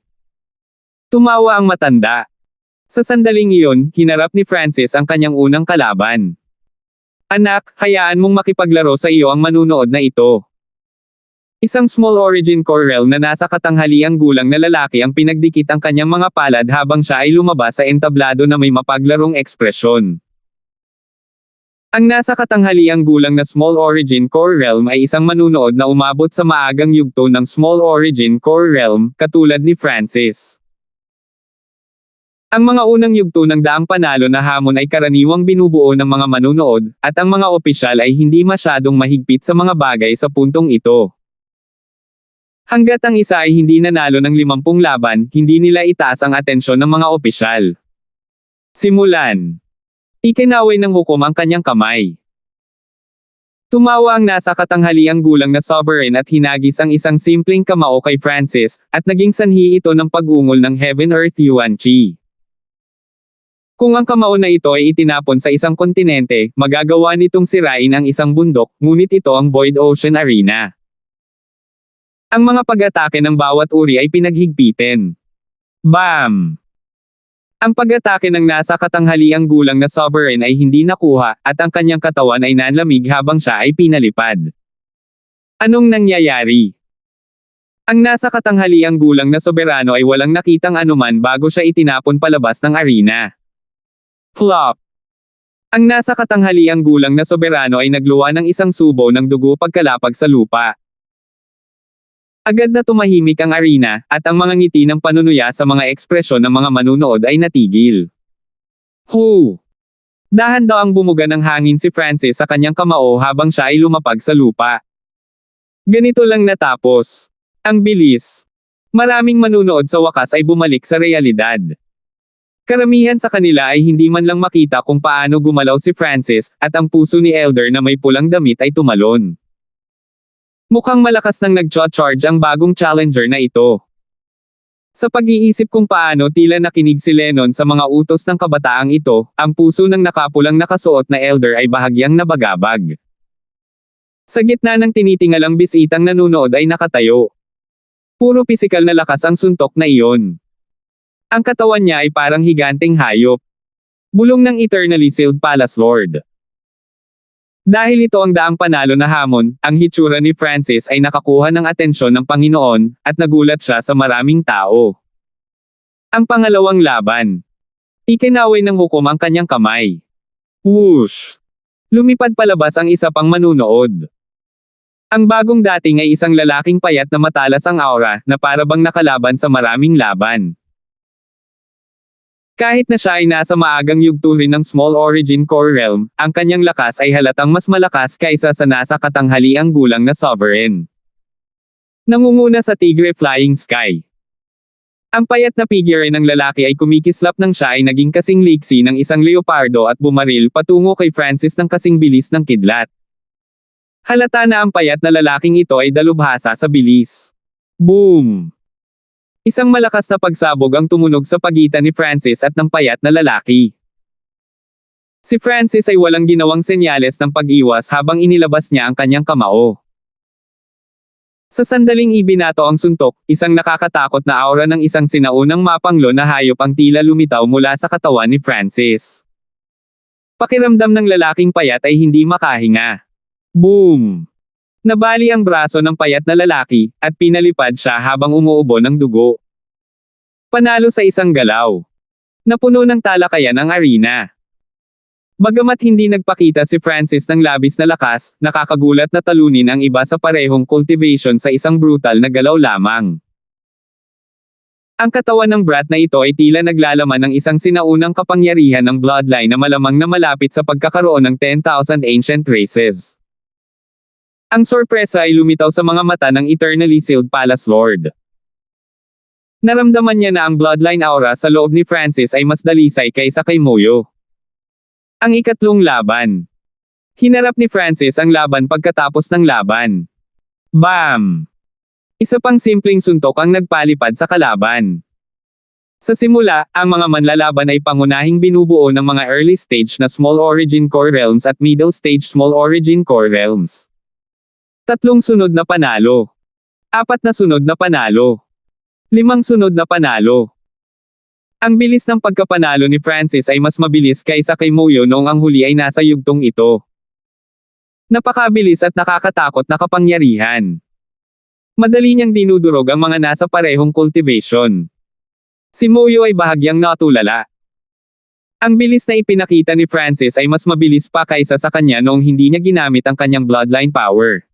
Tumawa ang matanda. Sa sandaling iyon, hinarap ni Francis ang kanyang unang kalaban. Anak, hayaan mong makipaglaro sa iyo ang manunood na ito. Isang Small Origin Core Realm na nasa katanghaliang gulang na lalaki ang pinagdikit ang kanyang mga palad habang siya ay lumabas sa entablado na may mapaglarong ekspresyon. Ang nasa katanghaliang gulang na Small Origin Core Realm ay isang manunood na umabot sa maagang yugto ng Small Origin Core Realm, katulad ni Francis. Ang mga unang yugto ng daang panalo na hamon ay karaniwang binubuo ng mga manunood, at ang mga opisyal ay hindi masyadong mahigpit sa mga bagay sa puntong ito. Hanggat ang isa ay hindi nanalo ng 50 laban, hindi nila itaas ang atensyon ng mga opisyal. Simulan. Ikinaway ng hukom ang kanyang kamay. Tumawa ang nasa katanghaliang gulang na sovereign at hinagis ang isang simpleng kamao kay Francis, at naging sanhi ito ng pag-ungol ng Heaven Earth Yuan Chi. Kung ang kamao na ito ay itinapon sa isang kontinente, magagawa nitong sirain ang isang bundok, ngunit ito ang Void Ocean Arena. Ang mga pag-atake ng bawat uri ay pinaghigpitin. Bam! Ang pag-atake ng nasa katanghaliang gulang na sovereign ay hindi nakuha, at ang kanyang katawan ay nanlamig habang siya ay pinalipad. Anong nangyayari? Ang nasa katanghaliang gulang na soberano ay walang nakitang anuman bago siya itinapon palabas ng arena. Flop! Ang nasa katanghaliang gulang na soberano ay nagluwa ng isang subo ng dugo pagkalapag sa lupa. Agad na tumahimik ang arena, at ang mga ngiti ng panunuya sa mga ekspresyon ng mga manunood ay natigil. Hu! Dahan daw ang bumuga ng hangin si Francis sa kanyang kamao habang siya ay lumapag sa lupa. Ganito lang natapos. Ang bilis. Maraming manunood sa wakas ay bumalik sa realidad. Karamihan sa kanila ay hindi man lang makita kung paano gumalaw si Francis, at ang puso ni Elder na may pulang damit ay tumalon. Mukhang malakas nang nag-charge ang bagong challenger na ito. Sa pag-iisip kung paano tila nakinig si Lennon sa mga utos ng kabataang ito, ang puso ng nakapulang nakasuot na Elder ay bahagyang nabagabag. Sa gitna ng tinitingalang bisitang nanunood ay nakatayo. Puro pisikal na lakas ang suntok na iyon. Ang katawan niya ay parang higanteng hayop. Bulong ng Eternally Sealed Palace Lord. Dahil ito ang daang panalo na hamon, ang hitsura ni Francis ay nakakuha ng atensyon ng Panginoon, at nagulat siya sa maraming tao. Ang pangalawang laban. Ikinaway ng hukom ang kanyang kamay. Whoosh! Lumipad palabas ang isa pang manunood. Ang bagong dating ay isang lalaking payat na matalas ang aura, na para bang nakalaban sa maraming laban. Kahit na siya ay nasa maagang yugto rin ng Small Origin Core Realm, ang kanyang lakas ay halatang mas malakas kaysa sa nasa katanghaliang gulang na sovereign. Nangunguna sa Tigre Flying Sky. Ang payat na figure ng lalaki ay kumikislap nang siya ay naging kasing liksi ng isang leopardo at bumaril patungo kay Francis ng kasing bilis ng kidlat. Halata na ang payat na lalaking ito ay dalubhasa sa bilis. Boom! Isang malakas na pagsabog ang tumunog sa pagitan ni Francis at ng payat na lalaki. Si Francis ay walang ginawang senyales ng pag-iwas habang inilabas niya ang kanyang kamao. Sa sandaling ibinato ang suntok, isang nakakatakot na aura ng isang sinaunang mapanglo na hayop ang tila lumitaw mula sa katawan ni Francis. Pakiramdam ng lalaking payat ay hindi makahinga. Boom! Nabali ang braso ng payat na lalaki, at pinalipad siya habang umuubo ng dugo. Panalo sa isang galaw. Napuno ng talakayan ang arena. Bagamat hindi nagpakita si Francis ng labis na lakas, nakakagulat na talunin ang iba sa parehong cultivation sa isang brutal na galaw lamang. Ang katawan ng brat na ito ay tila naglalaman ng isang sinaunang kapangyarihan ng bloodline na malamang na malapit sa pagkakaroon ng 10,000 ancient races. Ang sorpresa ay lumitaw sa mga mata ng eternally sealed Palace Lord. Naramdaman niya na ang bloodline aura sa loob ni Francis ay mas dalisay kaysa kay Moyo. Ang ikatlong laban. Hinarap ni Francis ang laban pagkatapos ng laban. Bam! Isa pang simpleng suntok ang nagpalipad sa kalaban. Sa simula, ang mga manlalaban ay pangunahing binubuo ng mga early stage na Small Origin Core Realms at Middle Stage Small Origin Core Realms. 3 sunod na panalo. 4 na sunod na panalo. 5 sunod na panalo. Ang bilis ng pagkapanalo ni Francis ay mas mabilis kaysa kay Moyo noong ang huli ay nasa yugtong ito. Napakabilis at nakakatakot na kapangyarihan. Madali niyang dinudurog ang mga nasa parehong cultivation. Si Moyo ay bahagyang natulala. Ang bilis na ipinakita ni Francis ay mas mabilis pa kaysa sa kanya noong hindi niya ginamit ang kanyang bloodline power.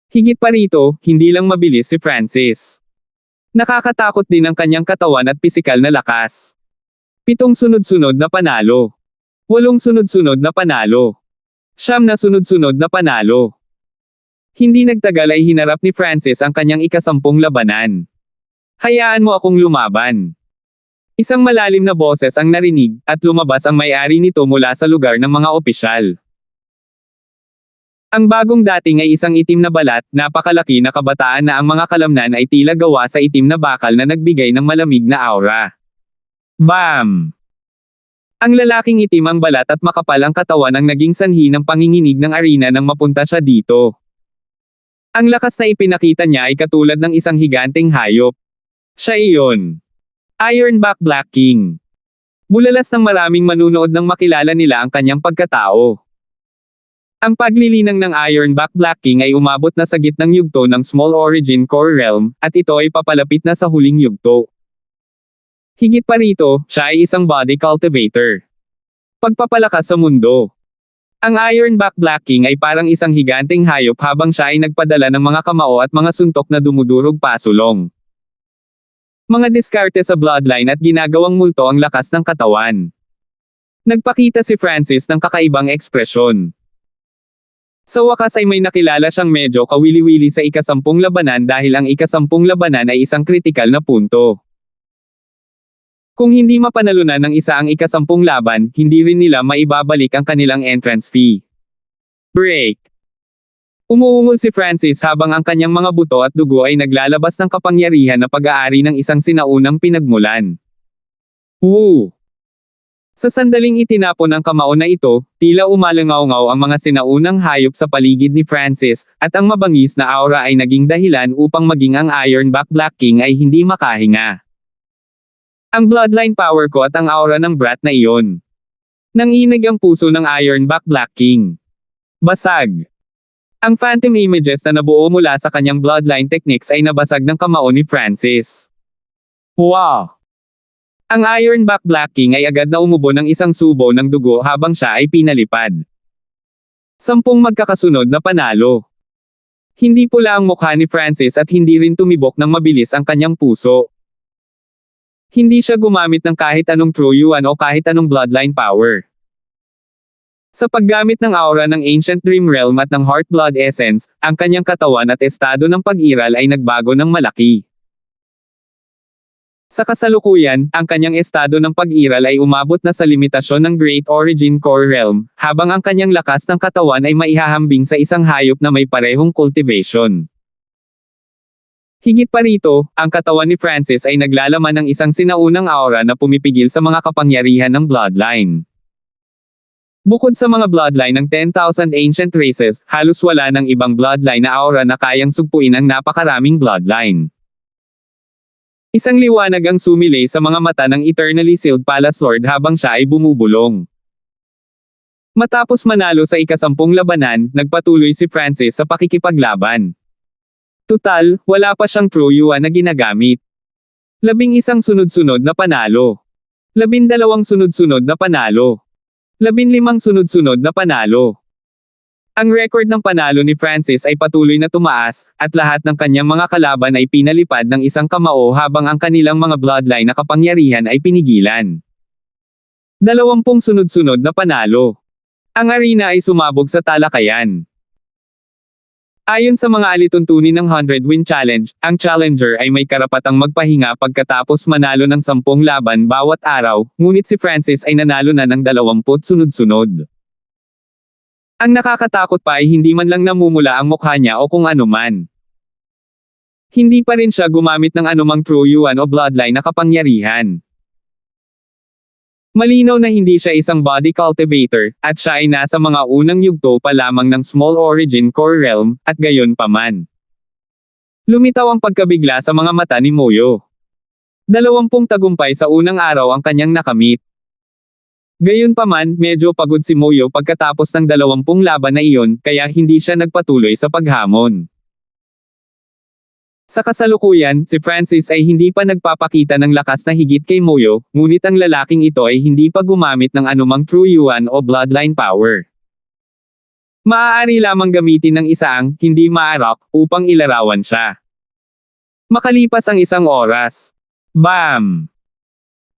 Higit pa rito, hindi lang mabilis si Francis. Nakakatakot din ang kanyang katawan at pisikal na lakas. 7 sunod-sunod na panalo. 8 sunod-sunod na panalo. 9 na sunod-sunod na panalo. Hindi nagtagal ay hinarap ni Francis ang kanyang ika-10 labanan. Hayaan mo akong lumaban. Isang malalim na boses ang narinig, at lumabas ang may-ari nito mula sa lugar ng mga opisyal. Ang bagong dating ay isang itim na balat, napakalaki na kabataan na ang mga kalamnan ay tila gawa sa itim na bakal na nagbigay ng malamig na aura. Bam! Ang lalaking itim ang balat at makapal ang katawan ang naging sanhi ng panginginig ng arena nang mapunta siya dito. Ang lakas na ipinakita niya ay katulad ng isang higanteng hayop. Siya iyon. Ironback Black King. Bulalas ng maraming manunood nang makilala nila ang kanyang pagkatao. Ang paglilinang ng Ironback Black King ay umabot na sa gitnang yugto ng Small Origin Core Realm, at ito ay papalapit na sa huling yugto. Higit pa rito, siya ay isang body cultivator. Pagpapalakas sa mundo. Ang Ironback Black King ay parang isang higanteng hayop habang siya ay nagpadala ng mga kamao at mga suntok na dumudurog pasulong. Mga diskarte sa bloodline at ginagawang multo ang lakas ng katawan. Nagpakita si Francis ng kakaibang ekspresyon. Sa wakas ay may nakilala siyang medyo kawili-wili sa ika-10 labanan dahil ang ika-10 labanan ay isang kritikal na punto. Kung hindi mapanalunan ng isa ang ika-10 laban, hindi rin nila maibabalik ang kanilang entrance fee. Break. Umuungol si Francis habang ang kanyang mga buto at dugo ay naglalabas ng kapangyarihan na pag-aari ng isang sinaunang pinagmulan. Woo! Sa sandaling itinapon ang kamao na ito, tila umalangaw-ngaw ang mga sinaunang hayop sa paligid ni Francis, at ang mabangis na aura ay naging dahilan upang maging ang Ironback Black King ay hindi makahinga. Ang bloodline power ko at ang aura ng brat na iyon. Nanginig ang puso ng Ironback Black King. Basag. Ang phantom images na nabuo mula sa kanyang bloodline techniques ay nabasag ng kamao ni Francis. Wow! Ang Ironback Black King ay agad na umubo ng isang subo ng dugo habang siya ay pinalipad. 10 magkakasunod na panalo. Hindi pula ang mukha ni Francis at hindi rin tumibok ng mabilis ang kanyang puso. Hindi siya gumamit ng kahit anong true yuan o kahit anong bloodline power. Sa paggamit ng aura ng Ancient Dream Realm at ng Heart Blood Essence, ang kanyang katawan at estado ng pag-iral ay nagbago ng malaki. Sa kasalukuyan, ang kanyang estado ng pag-iral ay umabot na sa limitasyon ng Great Origin Core Realm, habang ang kanyang lakas ng katawan ay maihahambing sa isang hayop na may parehong cultivation. Higit pa rito, ang katawan ni Francis ay naglalaman ng isang sinaunang aura na pumipigil sa mga kapangyarihan ng bloodline. Bukod sa mga bloodline ng 10,000 ancient races, halos wala ng ibang bloodline na aura na kayang sugpuin ang napakaraming bloodline. Isang liwanag ang sumilay sa mga mata ng eternally sealed Palace Lord habang siya ay bumubulong. Matapos manalo sa ika-10 labanan, nagpatuloy si Francis sa pakikipaglaban. Tutal, wala pa siyang true yuan na ginagamit. 11 sunod-sunod na panalo. 12 sunod-sunod na panalo. 15 sunod-sunod na panalo. Ang record ng panalo ni Francis ay patuloy na tumaas, at lahat ng kanyang mga kalaban ay pinalipad ng isang kamao habang ang kanilang mga bloodline na kapangyarihan ay pinigilan. 20 sunod-sunod na panalo. Ang arena ay sumabog sa talakayan. Ayon sa mga alituntunin ng 100-win challenge, ang challenger ay may karapatang magpahinga pagkatapos manalo ng 10 laban bawat araw, ngunit si Francis ay nanalo na ng 20 sunod-sunod. Ang nakakatakot pa ay hindi man lang namumula ang mukha niya o kung ano man. Hindi pa rin siya gumamit ng anumang true yuan o bloodline na kapangyarihan. Malinaw na hindi siya isang body cultivator, at siya ay nasa mga unang yugto pa lamang ng Small Origin Core Realm, at gayon pa man. Lumitaw ang pagkabigla sa mga mata ni Moyo. 20 tagumpay sa unang araw ang kanyang nakamit. Gayon pa man, medyo pagod si Moyo pagkatapos ng 20 laban na iyon, kaya hindi siya nagpatuloy sa paghamon. Sa kasalukuyan, si Francis ay hindi pa nagpapakita ng lakas na higit kay Moyo, ngunit ang lalaking ito ay hindi pa gumamit ng anumang true yuan o bloodline power. Maaari lamang gamitin ng isaang, hindi maarak, upang ilarawan siya. Makalipas ang isang oras. Bam!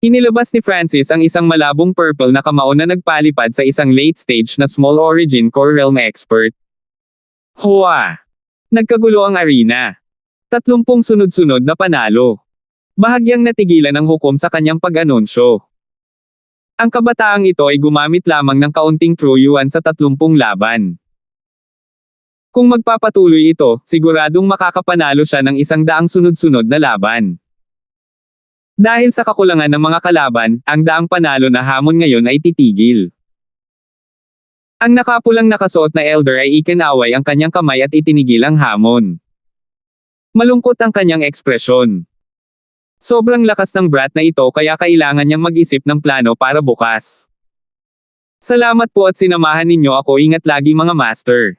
Inilabas ni Francis ang isang malabong purple na kamao na nagpalipad sa isang late stage na Small Origin Core Realm expert. Hua! Nagkagulo ang arena. 30 sunod-sunod na panalo. Bahagyang natigilan ang hukom sa kanyang pag-anunsyo. Ang kabataang ito ay gumamit lamang ng kaunting true yuan sa 30 laban. Kung magpapatuloy ito, siguradong makakapanalo siya ng 100 sunod-sunod na laban. Dahil sa kakulangan ng mga kalaban, ang daang panalo na hamon ngayon ay titigil. Ang nakapulang nakasuot na elder ay ikinaway ang kanyang kamay at itinigil ang hamon. Malungkot ang kanyang ekspresyon. Sobrang lakas ng brat na ito kaya kailangan niyang mag-isip ng plano para bukas. Salamat po at sinamahan ninyo ako, ingat lagi mga master.